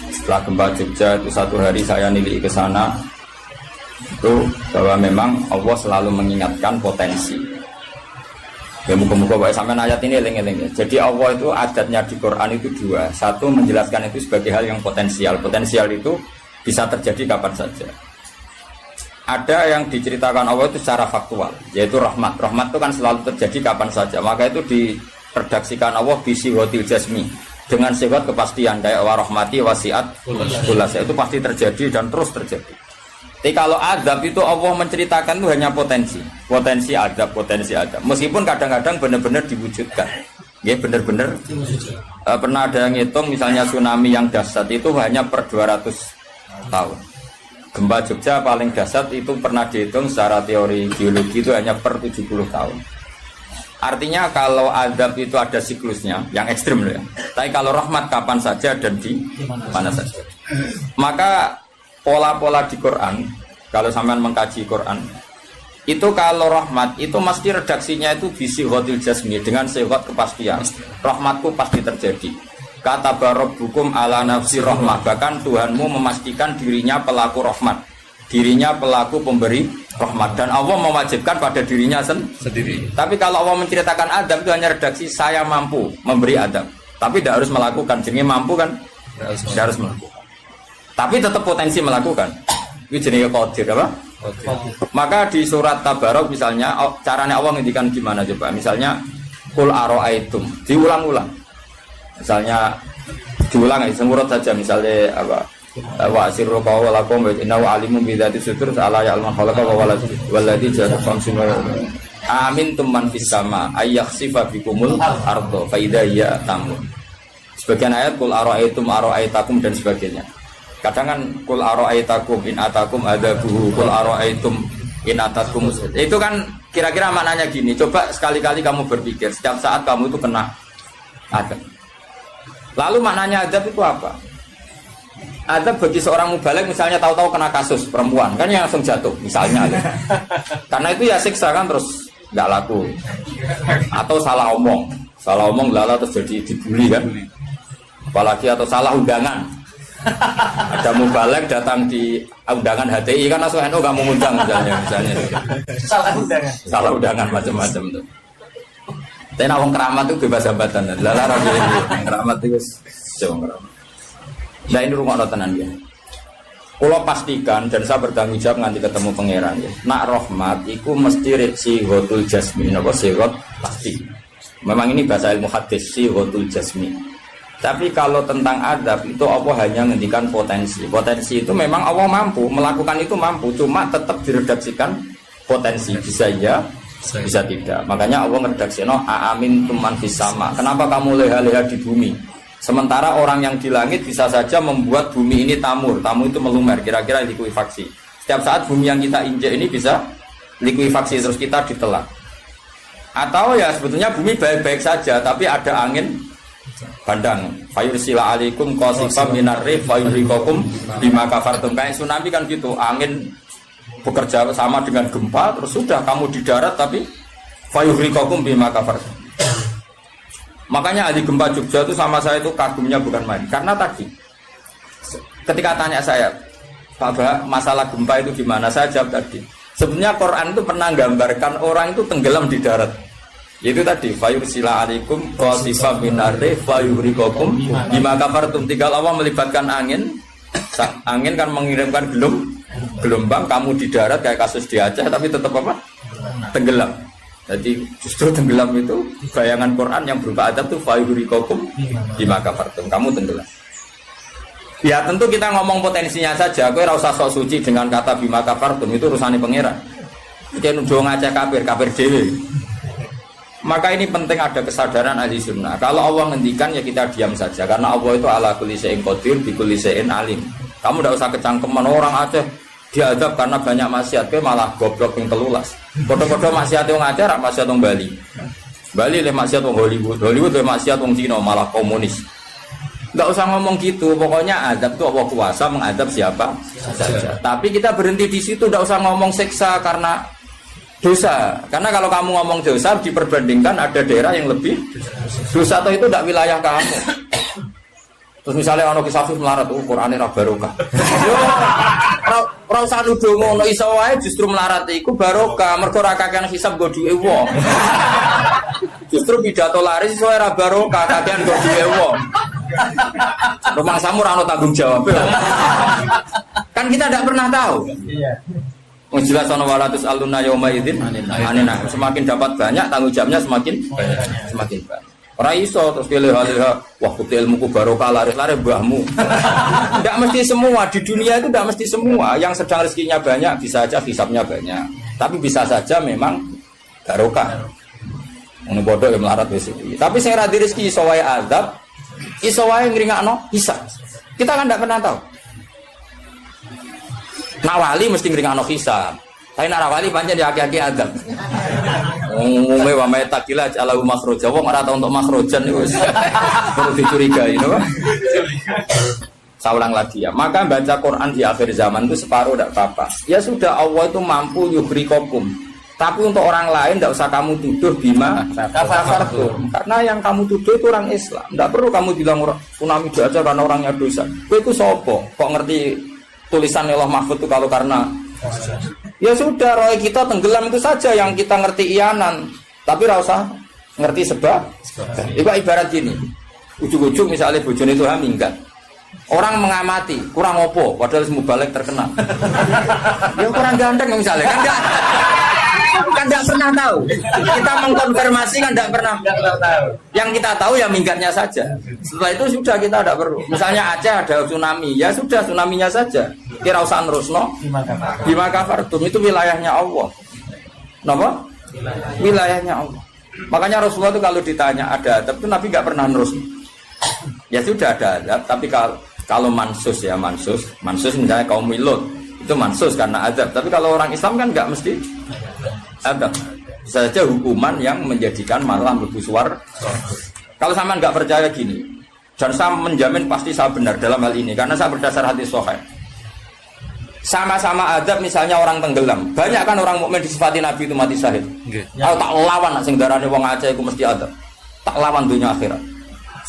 Setelah gempa Jogja itu satu hari saya nilai ke sana. Itu bahwa memang Allah selalu mengingatkan potensi. Ya muka-muka bahwa sampai ayat ini eling-eling. Jadi Allah itu adatnya di Quran itu dua. Satu menjelaskan itu sebagai hal yang potensial. Potensial itu bisa terjadi kapan saja. Ada yang diceritakan Allah itu secara faktual, yaitu rahmat. Rahmat itu kan selalu terjadi kapan saja. Maka itu diredaksikan Allah bisihotil jasmi, dengan sifat kepastian kayak warahmati wasiat kulas. Itu pasti terjadi dan terus terjadi. Tapi kalau azab itu Allah menceritakan itu hanya potensi azab. Meskipun kadang-kadang benar-benar diwujudkan. Ya benar-benar pernah ada yang ngitung misalnya tsunami yang dahsyat itu hanya per 200 tahun. Gempa Jogja paling dahsyat itu pernah dihitung secara teori geologi itu hanya per 70 tahun. Artinya kalau azab itu ada siklusnya yang ekstrim loh ya. Tapi kalau rahmat kapan saja dan di mana saja. Maka pola-pola di Quran, kalau sampean mengkaji Quran, itu kalau rahmat itu mesti redaksinya itu bisihotil jasmi, dengan sifat kepastian. Rahmatku pasti terjadi. Kata barabbukum ala nafsi rahmah, bahkan Tuhanmu memastikan dirinya pelaku rahmat, dirinya pelaku pemberi rahmat, dan Allah mewajibkan pada dirinya sendiri. Tapi kalau Allah menceritakan adab itu hanya redaksi saya mampu memberi adab, tapi tidak harus melakukan. Jadi mampu kan tidak harus melakukan, tapi tetap potensi melakukan. Itu jenis qadir apa? Maka di surat Tabarok misalnya caranya Allah ngendikan gimana coba? Misalnya qul aro'aitum, diulang-ulang. Misalnya diulang ya, semurut saja misalnya apa? Wa asirru qawlakum wa innahu alimun bi dzati sudur ala ya'lamu khalaqa wa walladzi ja'ala samsuna amintum man fis sama ayakhsifa bikumul ardo fa idza hiya tamun. Sebagian ayat qul aro'aitakum dan sebagainya. Kadang kan qul aro'aitakum in atakum adzabuhu qul aro'aitum in atakum. Itu kan kira-kira maknanya gini, coba sekali-kali kamu berpikir setiap saat kamu itu kena adab. Lalu maknanya adab itu apa? Adab bagi seorang mubaligh misalnya tahu-tahu kena kasus perempuan, kan yang langsung jatuh misalnya. Karena itu ya siksa kan terus nggak laku. Atau salah omong lala terus jadi dibully kan. Apalagi atau salah undangan. Ada mubaligh datang di undangan HTI kan langsung NU nggak mengundang misalnya. Salah undangan macam-macam tuh. Tapi nak keramat itu bebas hambatan. Lala rabi keramat itu jauh keramat. Nah ini rumah tenan ya. Kalau pastikan dan saya bertanggung jawab nanti ketemu pangeran ya. Nak rahmat itu mesti sihotul jasmi. Apa sihot pasti. Memang ini bahasa ilmu hadis sihotul jasmi. Tapi kalau tentang adab itu Allah hanya menghentikan potensi. Potensi itu memang Allah mampu melakukan itu mampu. Cuma tetap diredaksikan potensi bisa ya. Bisa tidak. Makanya Allah ngeredaksino aamin tuman fis sama. Kenapa kamu leha-leha di bumi? Sementara orang yang di langit bisa saja membuat bumi ini tamur. Tamu itu melumer, kira-kira likuifaksi. Setiap saat bumi yang kita injek ini bisa likuifaksi terus kita ditelan. Atau ya sebetulnya bumi baik-baik saja, tapi ada angin bandang. Fayursila alaikum qasifam minar rih fayurikokum bima kafartum. Kayak tsunami kan gitu, angin bekerja sama dengan gempa, terus sudah kamu di darat tapi fayurikokum bima kafartum. Makanya ahli gempa Jogja itu sama saya itu kagumnya bukan main. Karena tadi ketika tanya saya, Pak Bah, masalah gempa itu gimana? Saya jawab tadi. Sebenarnya Quran itu pernah gambarkan orang itu tenggelam di darat. Itu tadi fayursila alaikum qasifam minarri fayurikokum bima kafartum. Tinggal Allah melibatkan angin. Angin kan mengirimkan gelombang, kamu di darat kayak kasus di Aceh tapi tetap apa? Tenggelam. Jadi justru tenggelam itu bayangan Quran yang berupa adab itu fayurikokum bima kafartum, kamu tenggelam. Ya tentu kita ngomong potensinya saja. Kowe ora usah sok suci dengan kata bima kafartum, itu urusane pangeran. Iki nuduh ngacak kafir dhewe. Maka ini penting ada kesadaran ahli sunnah. Kalau Allah ngendikan ya kita diam saja, karena Allah itu ala kulli syai'in qadir bi kulli syai'in alim. Kamu tidak usah kecangkeman orang Aceh diadab karena banyak maksiat, ke malah goblok yang telulas. Foto-foto maksiat yang Aceh, rak maksiat yang Bali. Bali le maksiat yang Hollywood le maksiat yang Cina, malah komunis. Nggak usah ngomong gitu. Pokoknya azab itu Allah kuasa mengadab siapa saja. Tapi kita berhenti di situ, nggak usah ngomong siksa karena dosa. Karena kalau kamu ngomong dosa diperbandingkan ada daerah yang lebih dosa atau itu tidak wilayah kamu. Terus misalnya ono kisah melarat, Qur'ane ra barokah. Yo, ora usah nuduh ngono, iso wae justru melarat iku barokah, mergo ra kakean hisab nggo duwe wong. Justru pidato laris iso ora barokah, kakean nggo duwe wong. Rumah samu ora ono tanggung jawab. Kan kita tidak pernah tahu. Iya. Jelas ono walatus aluna yauma idzin anina. Semakin dapat banyak tanggung jawabnya semakin banyak. Ora iso terus pilih-pilih wah kutu ilmuku barokah laris-laris mbahmu. Tidak mesti semua di dunia itu tidak mesti semua. Yang sedang rezekinya banyak bisa saja hisabnya banyak. Tapi bisa saja memang barokah. Ngono bodoh yang melarat wis iki. Tapi sing ra di rezeki iso wae azab, iso wae ngringakno hisab. Kita kan tidak pernah tahu. Nak wali mesti ngringakno hisab. Tapi nak wali pancen ya aki-aki azab. Umume wa may takila ala makhraja wong ora tau untuk makhrajan niku wis perlu dicurigai no. Saya ulang lagi ya. Maka baca Quran di akhir zaman itu separuh tidak apa-apa. Ya sudah Allah itu mampu yugrikokum. Tapi untuk orang lain tidak usah kamu tuduh bima kafartum. Karena yang kamu tuduh itu orang Islam. Tidak perlu kamu bilang tsunami aja karena orangnya dosa. Itu sopo? Kok ngerti tulisan Allah Mahfud itu kalau karena ya sudah, roh kita tenggelam itu saja yang kita ngerti iyanan. Tapi rasa ngerti sebab. Ibarat gini, ujung-ujung misalnya bojone itu minggat. Orang mengamati, kurang opo, padahal semua balik terkenal. Ya kurang ganteng misalnya, kan enggak pernah tahu. Kita mengkonfirmasi kan enggak pernah tahu. Yang kita tahu ya minggatnya saja. Setelah itu sudah kita tidak perlu. Misalnya Aceh ada tsunami, ya sudah tsunaminya saja. Kira usah nerusno. Bima kafartum itu wilayahnya Allah. Napa? Wilayahnya Allah. Makanya Rasulullah itu kalau ditanya ada adab itu Nabi enggak pernah nerus. Ya sudah ada adab, tapi kalau mansus misalnya kaum Lut itu mansus karena adab. Tapi kalau orang Islam kan enggak mesti adab. Bisa saja hukuman yang menjadikan malah mlebu swarga. Kalau sama enggak percaya gini, dan saya menjamin pasti saya benar dalam hal ini karena saya berdasar hadis sahih. Sama-sama adab misalnya orang tenggelam. Banyak kan orang mukmin disifati Nabi itu mati syahid. Kalau tak lawan sing darane wong Aceh iku mesti adab. Tak lawan dunia akhirat.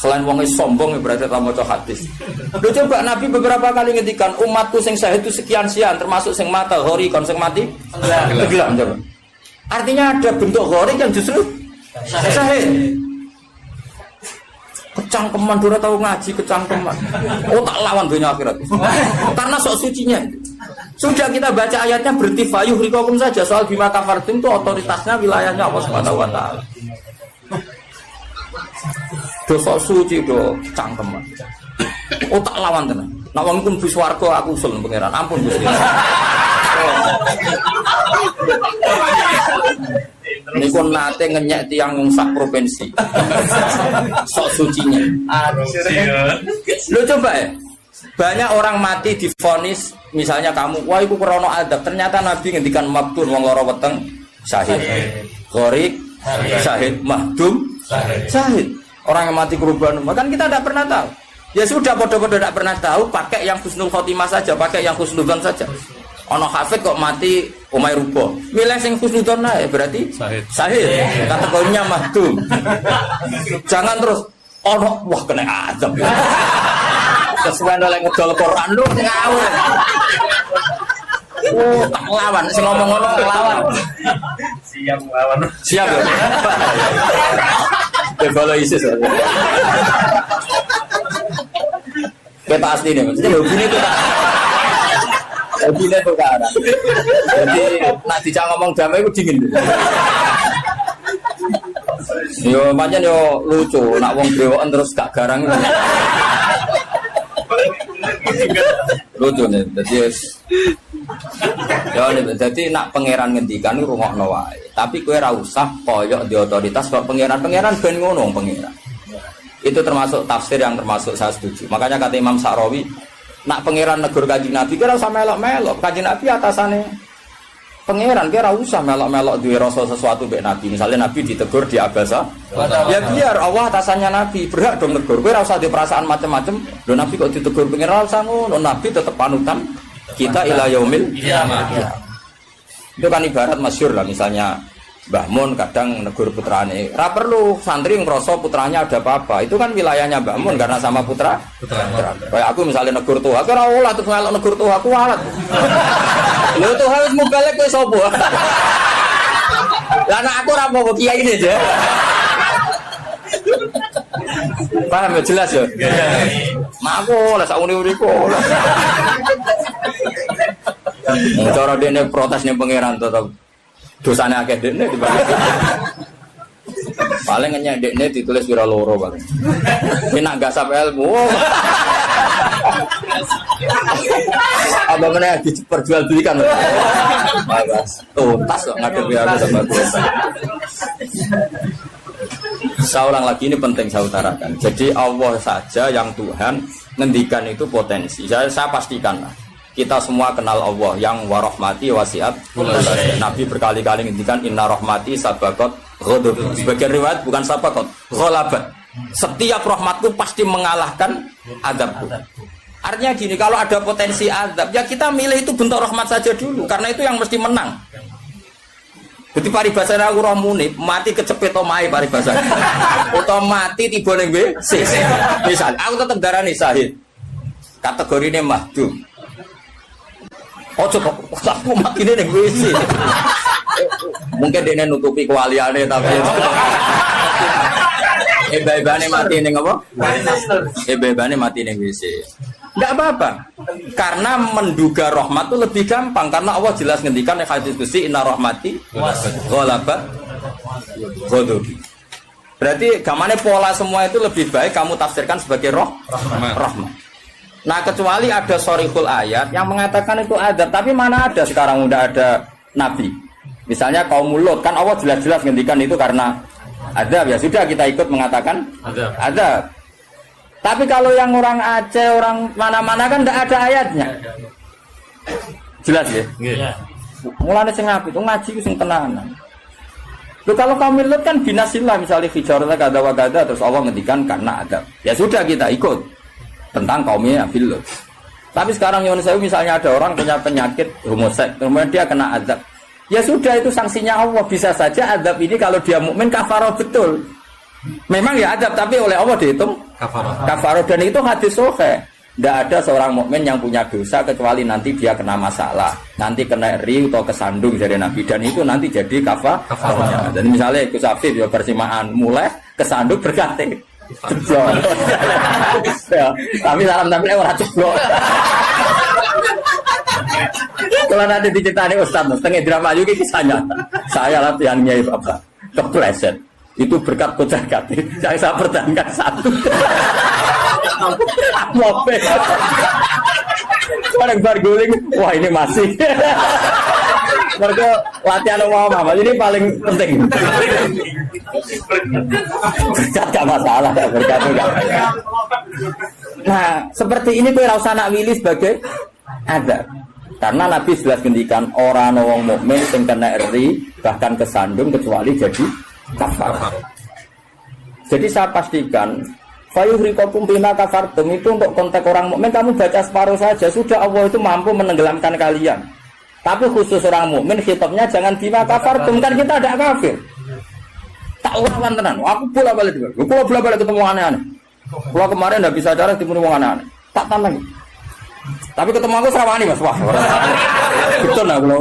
Selain wong sombong berarti tak maca hadis. Lho coba Nabi beberapa kali ngendikan umatku sing syahid itu sekian termasuk sing mata ghori kon sing mati tenggelam coba. Artinya ada bentuk ghori yang justru syahid. Kecangkeman dora tahu ngaji kecangkeman. Oh tak lawan dunia akhirat. Karena sok sucinya. Sudah kita baca ayatnya berarti fayuh rikokum saja soal bima kafartum itu otoritasnya wilayahnya Allah Subhanahu wa taala. Dosa suci do cangkeman. Oh tak lawan tenan. Nek wong iku mlebu swarga aku usul pangeran. Ampun Gusti. Niku nate ngenyek tiyang sak provinsi. Sok sucinya. Lu coba ya. Banyak orang mati divonis misalnya kamu, wah iku krono adab. Ternyata Nabi ngendikan maktun wong lara weteng syahid. Gharik syahid, mahdum syahid. Orang yang mati korban, kan kita tidak pernah tahu. Ya sudah, bodoh-bodoh tidak pernah tahu, pakai yang husnul khotimah saja, pakai yang husnudzon saja. Ono hafid kok mati umay rubo. Milih sing husnudzon ya berarti syahid. Kategorinya mahdum. Jangan terus ono wah kena azab. Kesuwen oleh ngedol Quran lu ngawur. Oh, tak lawan, sing ngomong ngono lawan. Siap lawan. Siap ya. Kalau ISIS. Kita asli nih, maksudnya hobinya itu tak. Hobinya itu kan. Jadi nak dijak ngomong damai itu dingin. Yo pancen yo lucu, nak wong brewoken terus gak garang. Lucu nih, jadi nak pangeran ngendikan itu rungokno wae. Tapi kowe ora usah koyok di otoritas kok pangeran ben ngono pangeran. Itu termasuk tafsir yang termasuk saya setuju. Makanya kata Imam Sa'rawi, nak pangeran negur Kanjeng Nabi kira usah melok-melok. Kanjeng Nabi atasane Pangeran kira usah melok-melok duwe rasa sesuatu mbek Nabi. Misalnya Nabi ditegur di abasa, ya biar Allah atasannya Nabi, berhak dong negur. Kowe ora usah di perasaan macam-macam. Lho Nabi kok ditegur pangeran ora usah ngono. Nabi tetep panutan kita ila yaumil kiamah. Itu kan ibarat masyhur lah, misalnya Mbah Mun kadang negur putrane. Ora perlu santri ngrasa putranya ada apa-apa. Itu kan wilayahnya Mbah Mun karena sama putra. Kayak aku misalnya negur tuh, aku ora olah terus ngelok negur tuh aku walat. Lho tuh harus mubalek kowe sapa? Lah nek aku ora mau kiai ini aja. Paham ya jelas ya? Mak aku lah sak uni-uniku. Cara dene protes ning pangeran tetep dosane akeh dekne dibanding. Paling ngenyek dekne ditulis pira loro paling. Nek gak sampe ilmu. Apa meneh diperjualbelikan. Bagus. Tuntas kok ngadepi aku sama dosa. Saya ulang lagi, ini penting saya utarakan. Jadi Allah saja yang Tuhan ngendikan itu potensi. Saya pastikan lah. Kita semua kenal Allah yang warahmati wasiat. Nabi berkali-kali ngendikan inna rahmati sabaqat ghadab. Sebagian riwayat bukan sabaqat, ghalabat. Setiap rahmatku pasti mengalahkan azabku. Artinya gini, kalau ada potensi azab, ya kita milih itu bentuk rahmat saja dulu, karena itu yang mesti menang. Jadi paribasane aku roh munib, mati kecepet omahe paribasane. Utawa mati tiba ning WC. Misal aku tetep darani syahid. Kategorine mahdum. Ojo kok aku matine ning WC. Mungkin dene nutupi kewaliane tapi ebane mati ning apa? Ebane mati ning WC. Enggak apa-apa. Karena menduga rahmat itu lebih gampang karena Allah jelas ngendikan di hadis qudsi inna rahmati ghalabat ghadabi. Berarti gamane pola semua itu lebih baik kamu tafsirkan sebagai rahmat. Nah, kecuali ada sharihul ayat yang mengatakan itu adab, tapi mana ada sekarang udah ada nabi. Misalnya kaum Lut kan Allah jelas-jelas ngendikan itu karena adab, ya sudah kita ikut mengatakan adab. Tapi kalau yang orang Aceh, orang mana-mana kan tidak ada ayatnya. Jelas ya? Iya. Mulane sing apik itu ngaji sing tenanan. Loh kalau kaum Lut kan binasillah misalnya fijarata kada wa kada terus Allah ngendikan karena adab. Ya sudah kita ikut tentang kaumnya Nabi Lut. Tapi sekarang Indonesia misalnya ada orang punya penyakit homoseks, kemudian dia kena azab. Ya sudah itu sanksinya Allah. Bisa saja azab ini kalau dia mukmin kafarah betul. Memang ya adab tapi oleh Allah dihitung kafarah dan itu hadis sahih. Tidak ada seorang mukmin yang punya dosa kecuali nanti dia kena masalah, nanti kena ri atau kesandung dari Nabi dan itu nanti jadi kafarah. Dan misalnya Gus Afif ya persimaan mulai kesandung berganti. Ya, tapi salam tapi orang ceblok. Kalau nanti diceritani Ustaz, setengah drama juga kisahnya. Saya latihan nyai bapak kepleset. Itu berkat bocah kati yang saya pertahankan satu. Mope. Orang barguling, wah ini masih. Mereka latihan Mama, ini paling penting. Berkat gak masalah, berkat enggak. Nah, seperti ini tuh rasa nak wilih sebagai ada. Karena Nabi jelas ngendikan orang wong mukmin sing kena eri bahkan kesandung kecuali jadi kafar. Jadi saya pastikan fayuhriqakum bima kafartum itu untuk konteks orang mukmin kamu baca separuh saja sudah Allah itu mampu menenggelamkan kalian. Tapi khusus orang mukmin khitabnya jangan bima kafartum kan kita ada kafir. Tak lawan tenan. Aku bola-balik juga. Aku bola-balik ketemu aneh-aneh. Kalau kemarin enggak bisa cara ketemu aneh-aneh. Tak tantang. Tapi ketemu aku serawani Mas. Wah. Betul lah kalau.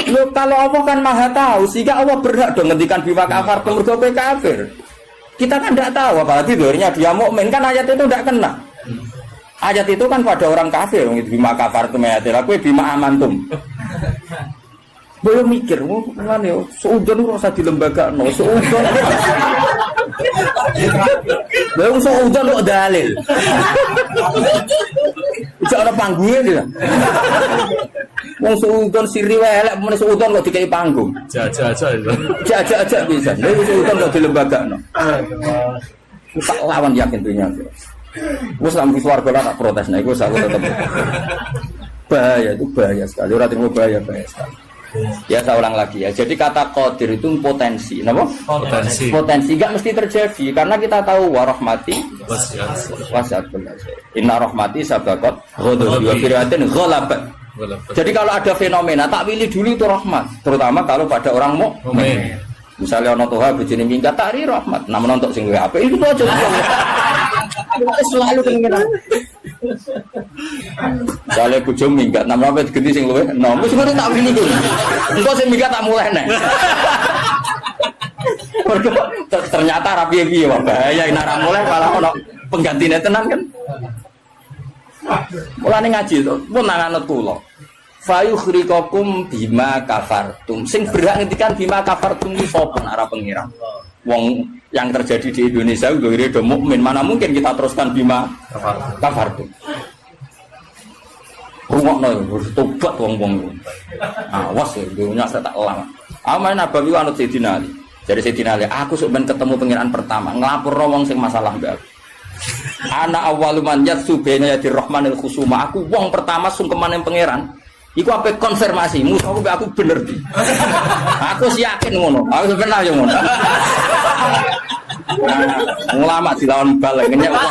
Loh, kalau Allah kan maha tahu sehingga Allah berhak dong ngendikan bima kafartum mergo kafir. Kita kan tidak tahu apalagi dirinya dia mukmin kan ayat itu tidak kena. Ayat itu kan pada orang kafir bima kafartum ayatil aku bima amantum. Belum mikir, ngene seudon ora usah dilembagakno, seudon. Belum seudon kok dalil. Bisa ana panggunge dia. Wong seudon siri wae elek men seudon kok dikai panggung. Jajak bisa. Lha seudon kok dilembagakno. Tak lawan yakin dunia. Wes lampu swarga tak protes nek iku aku tetep. bahaya itu bahaya sekali. Orang terima bahaya sekali. Ya saya ulang lagi ya. Jadi kata qadir itu potensi, kenapa? Potensi. Potensi enggak mesti terjadi karena kita tahu warahmati wasi'at kulli syai'. Inna rahmati sabaqat ghadabi wa fir'atin ghalabat. Jadi kalau ada fenomena tak pilih dulu itu rahmat, terutama kalau pada orang mukmin. Misalnya ono toha bojone minggat tari rahmat, namun untuk sing luwih apik itu aja. Selalu pengen. Misalnya bojo minggat, namun apa digenti sing luwih, nah wis ngono tak pilih dulu. Engko sing minggat tak mulai nek. Ternyata rapi piye wae bahaya nek ora mulai malah ono penggantine tenan kan. Mulane ngaji to, pun nang anut kula. Fayukhrikakum bima kafartum. Sing berhak ngendikan bima kafartum iki sapa nek ora pengira. Wong yang terjadi di Indonesia udah mukmin, mana mungkin kita teruskan bima kafartum. Rungokno tobat wong-wong. Awas ya, dunya tak lama. Amain Nabawi anut Sayyidina Ali. Jadi Sayyidina Ali, aku sok ben ketemu pengiran pertama, nglapurno wong sing masalah mbak. Ana awwaluman yatsu baina yadir rahmanil khusuma. Aku wong pertama sungkeman yang pangeran. Iku apa konfirmasi, musuhku aku bener di. Aku sih yakin ngono. Aku benar ya ngono. Ulama dilawan bal ngenyek wong.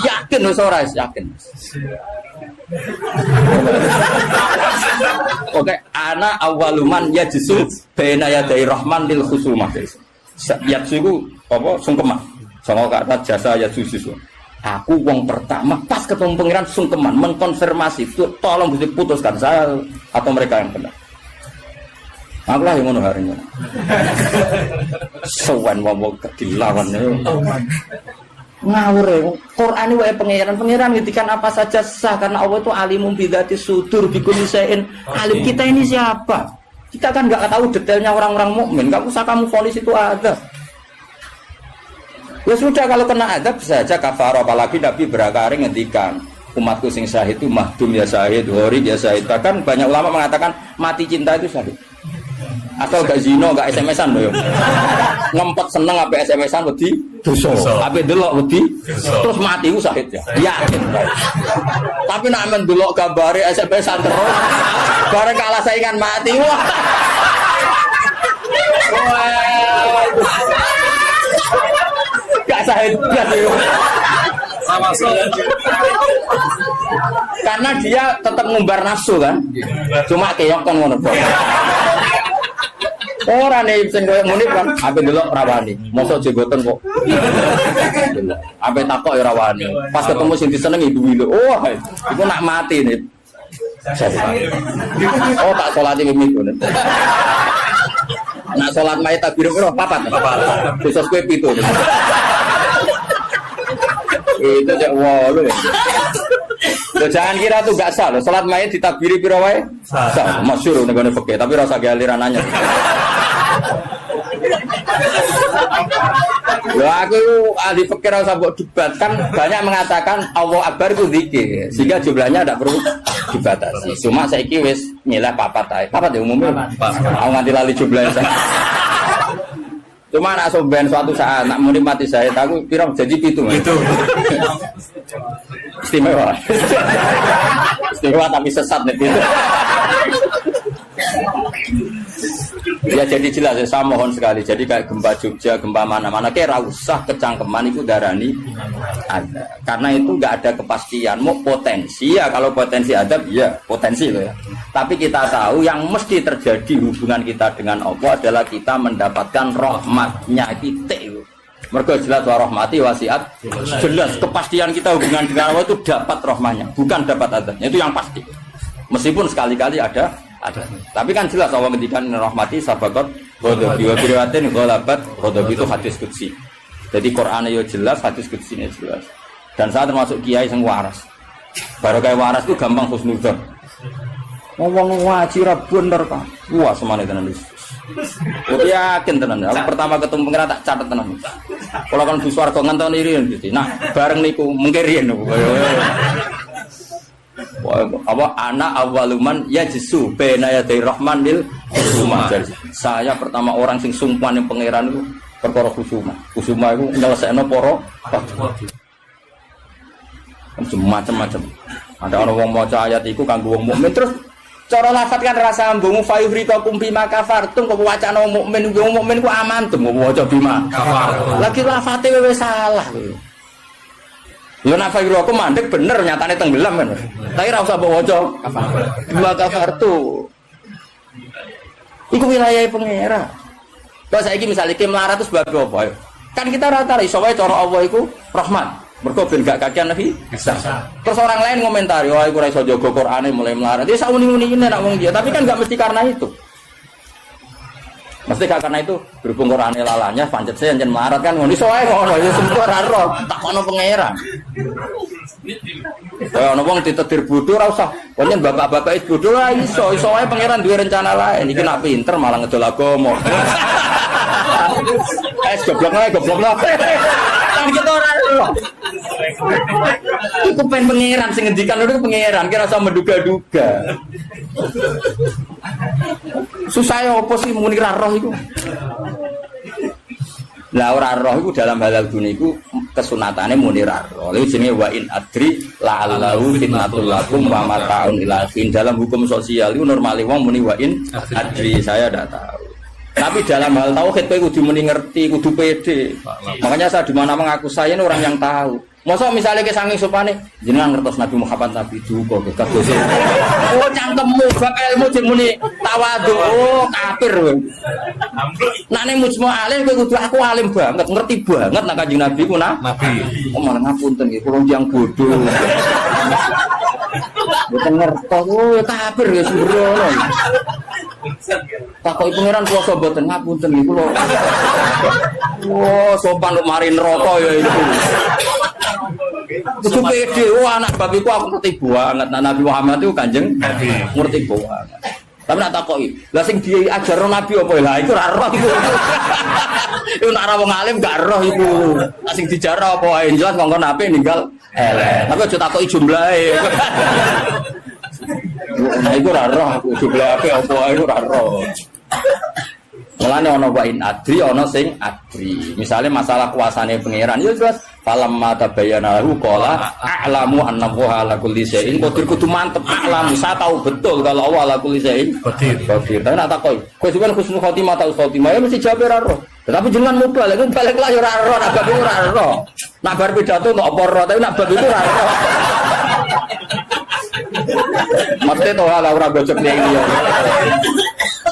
Yakin wis ora yakin. Oke, ana awaluman yajsu baina yaday rahman lil khusumah. Yajsu iku apa sungkeman. Sama kata jasa yajsu. Aku wong pertama pas ketemu pangeran sungkeman mengkonfirmasi itu tolong bisa putuskan saya atau mereka yang benar. Aku lah yang ngono harinya. Sowan wong dilawan ngawur ya. Quran wae pangeran ngitikan apa saja sah karena Allah itu alimum bidzati sudur bikulli syai'in. Alim kita ini siapa? Kita kan enggak tahu detailnya orang-orang mukmin. Enggak usah kamu vonis itu ada. Ya sudah kalau kena adab bisa aja kafar, apalagi Nabi berakari ngendikan umatku sing syahid itu mahdum ya syahid, horik ya syahid. Bahkan banyak ulama mengatakan mati cinta itu syahid. Atau gak zino, gak SMS-an loh. Ngempet seneng apa SMS-an wedi dosa. Apa delok wedi terus mati ku syahid ya. Yakin. Tapi nek men delok gambare SMS-an terus bareng kalah saingan mati wah. Gak syahid kan ya. Sama karena dia tetap ngumbar nafsu kan. Cuma keok kan ngono. Ora nih sing koyo ngene kan, ape delok rawani. Mosok jenggoten kok. Ape takok ya rawani. Pas ketemu sing disenengi duwi lho. Oh, iku nak mati nih. Oh, tak salati mimpi ngono. Nak salat mayit takbir piro? 4. Besok kowe 7. Itu cek 8 ya. Loh, jangan kira tuh gak sah loh. Salat mayit ditakbiri piro wae? Sah. Masyhur nek ngene fikih, tapi rasa ge aliran anyar. Loh, aku ahli fikih rasa mbok debat kan banyak mengatakan Allah Akbar itu zikir. Sehingga jumlahnya tidak perlu dibatasi. Cuma saiki wis nyilah papat ae. Papat ya umumnya. Aku nganti lali jumlahnya. Cuma nak soben suatu saat nak muni mati saya aku piro jadi 7. Itu. Istimewa. Istimewa tapi sesat nih itu. Ya jadi jelas ya, saya mohon sekali. Jadi kayak gempa Jogja, gempa mana-mana kayak usah kecangkeman itu darani ada. Karena itu nggak ada kepastian. Mau potensi ya, kalau potensi ada ya potensi loh ya. Tapi kita tahu yang mesti terjadi hubungan kita dengan Allah adalah kita mendapatkan rahmatnya titik. Mergo jelas wa rahmati wasiat. Jelas kepastian kita hubungan dengan Allah itu dapat rahmatnya, bukan dapat adanya. Itu yang pasti. Meskipun sekali-kali ada. Tapi kan jelas Allah ngendikan rahmati sabaqat ghadabi wa fir'atin ghalabat ghadabi itu hadis qudsi. Jadi Quran yo jelas, hadis qudsi ini jelas. Dan saya termasuk kiai sing waras. Baru kayak waras itu gampang husnudzon. Ngomong ngaji ra bener kan. Wah, semane tenan wis. Aku yakin tenan. Aku pertama ketemu pengen tak catet tenan. Kalau kan di swarga ngenteni riyen gitu. Nah, bareng niku mengke riyen niku. Apa anak awaluman yajsu baina yaday rahman lil khusuma. Saya pertama orang sing sumpah ning pangeran itu perkara khusuma. Khusuma itu nyelesekno para macam-macam. Ada orang wong maca ayat iku kanggo wong mukmin terus cara lafat kan rasa ambung fayuhrikakum bima kafartum kok wacana wong mukmin ku amantum maca bima kafartum. Lagi lafate wis salah kowe. Lha nek fayuhriku mandek bener nyatane tenggelam kan. Tapi ora usah mbok waca bima kafartum. Iku wilayah pangeran. Kok saiki misale iki melarat terus sebab apa? Kan kita rata iso wae cara Allah iku rahmat. Mergo ben gak kakean Nabi bisa. Terus orang lain komentari, "Wah, iku ora iso jaga Qur'ane mulai melarat." Ya sauni-uni nek wong dia, tapi kan enggak mesti karena itu. Mesti gak karena itu, berhubung Qur'ane lalanya pancet saya njen melarat kan ngono iso wae ngono, ya semua ora roh, takono pangeran. Kaya ana wong ditetir bodho ora usah. Pancen bapak-bapak itu bodho ora iso wae pangeran duwe rencana lain. Iki nak pinter malah ngedol agama. Goblok lah. Kan kita ora roh. Iku pen pangeran sing ngendikan itu pangeran, kira usah menduga-duga. Susah ya apa sih muni ra roh iku? Lah ora roh iku dalam halal dunia iku kesunatane muni ra roh. Lha jenenge wa in adri la'allahu fitnatul lakum wa mata'un ilahin. Dalam hukum sosial itu normale wong muni wa in adri, saya ndak tahu. Tapi dalam hal tauhid kowe kudu muni ngerti, kudu pede. Makanya saya di mana mengaku saya ini orang yang tahu. Mosok misalnya ke sanging supane jenengan ngertos Nabi Muhammad Nabi duka kados. Oh cangkemmu bab ilmu muni tawadhu. Oh kafir kowe. Nek ning mujmu alim kowe kudu aku alim banget, ngerti banget nek Kanjeng Nabi ku Nabi. Oh malah ngapunten nggih kula yang bodoh. Mboten ngertos oh kafir ya sembrono. Takoki pangeran kuwasa mboten ngapunten nggih kula. Oh sopan kok mari neraka ya itu. Kudu pede, anak bab iku aku ngerti banget. Nabi Muhammad itu Kanjeng Nabi ngerti banget. Tapi nak takoki, lah sing diajarno Nabi apa lah iku ora roh iku. Iku nek ora wong alim gak roh iku. Lah sing dijarno apa wae jelas ngongkon Nabi ninggal elek. Tapi aja takoki jumlahe. Nah iku ora roh jumlahe apa wae iku ora roh. Mulane ana wa in adri ana sing adri. Misale masalah kuasane pangeran ya jelas falam mata bayana lahu qala a'lamu anna wa ala kulli syai'in qadir kudu mantep a'lamu saya tahu betul kalau Allah ala kulli syai'in qadir. Tapi nak takoki kowe sampeyan husnul khotimah atau khotimah ya mesti jawab ora roh. Tetapi jenengan mubal lha balik lah ya ora roh nak bab ora roh. Nak bar pidato kok apa roh tapi nak bab itu ora roh. Mesti to ora gojek iki ya.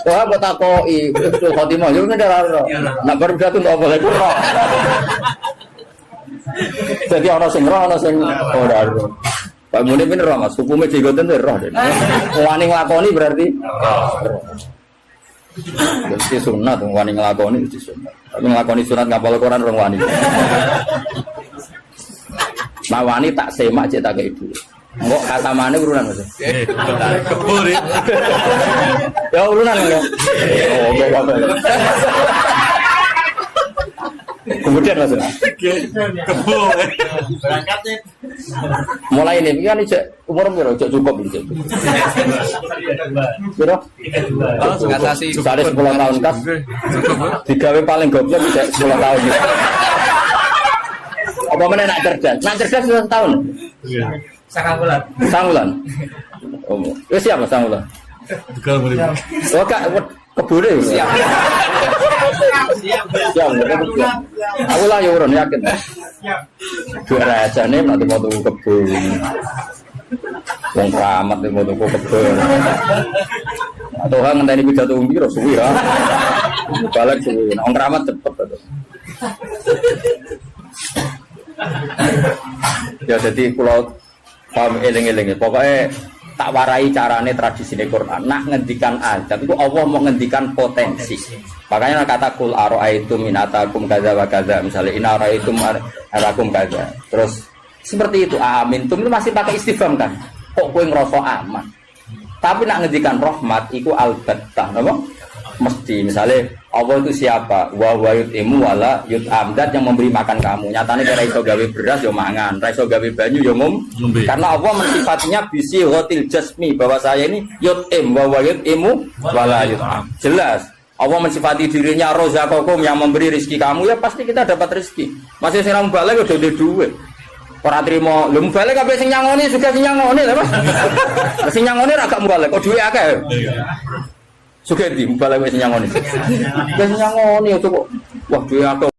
Wah, buat takoki husnul khotimah yo nek ora roh. Nak bar pidato kok apa lagi roh. Jadi ana sing roh ana sing ora roh. Pak Muni ben roh Mas, hukume jenggoten roh. Wani nglakoni berarti roh. Jadi sunat wani nglakoni itu sunat. Tapi nglakoni sunat ngapal Quran rong wani. Nah wani tak semak cek tak ibu. Engko katamane urunan Mas. Kebur. Ya urunan ya. Oh, oke kabeh. Kemudian Mas. Kebo. Berangkatnya. Mulai ini kan umur piro cukup iki. Piro? Oh, ngatasi 10 tahun kas. Digawe paling goblok iki 10 tahun. Apa meneh nak cerdas? Nak cerdas 10 tahun. Iya. Sangabulan. Sangabulan. Oh, wis siap Mas sangabulan. Tegal mulai. Oh, Kak, kebure siap. Siap. Aku lah ya urun yakin. Siap. Dua rajane nak mau tuku kebun. Wong keramat mau tuku kebun. Atau hang ngenteni pidato piro suwi ya. Balik suwi. Wong keramat cepet to. Ya jadi kula paham eling-eling. Pokoknya tak warai carane tradisi Quran. Nak ngendikan azab itu Allah mau ngendikan potensi. Makanya kata kul ara'aitum min atakum kadza wa kadza. Misalnya in ara'aitum arakum kadza. Terus seperti itu amin. Itu masih pakai istifham kan. Kok kowe ngrasa aman. Tapi nak ngendikan rahmat iku albattah napa? Mesti misalnya Allah itu siapa? Wa yut'imu wala yut'am, zat yang memberi makan kamu. Nyatane ora iso gawe beras ya mangan, ora iso gawe banyu ya ngombe. Karena Allah mensifatinya bisi ghatil jasmi bahwa saya ini yut'im wa yut'imu wala yut'am. Jelas Allah mensifati dirinya razaqakum yang memberi rezeki kamu ya pasti kita dapat rezeki. Masih sing balik udah duwe. Ora trimo, lho balik kabeh sing nyangoni juga sing nyangoni lho Mas. Sing nyangoni ra gak balik, kok duwe akeh. Suge ndi balik wis nyangoni. Wis nyangoni kok. Wah duwe akeh.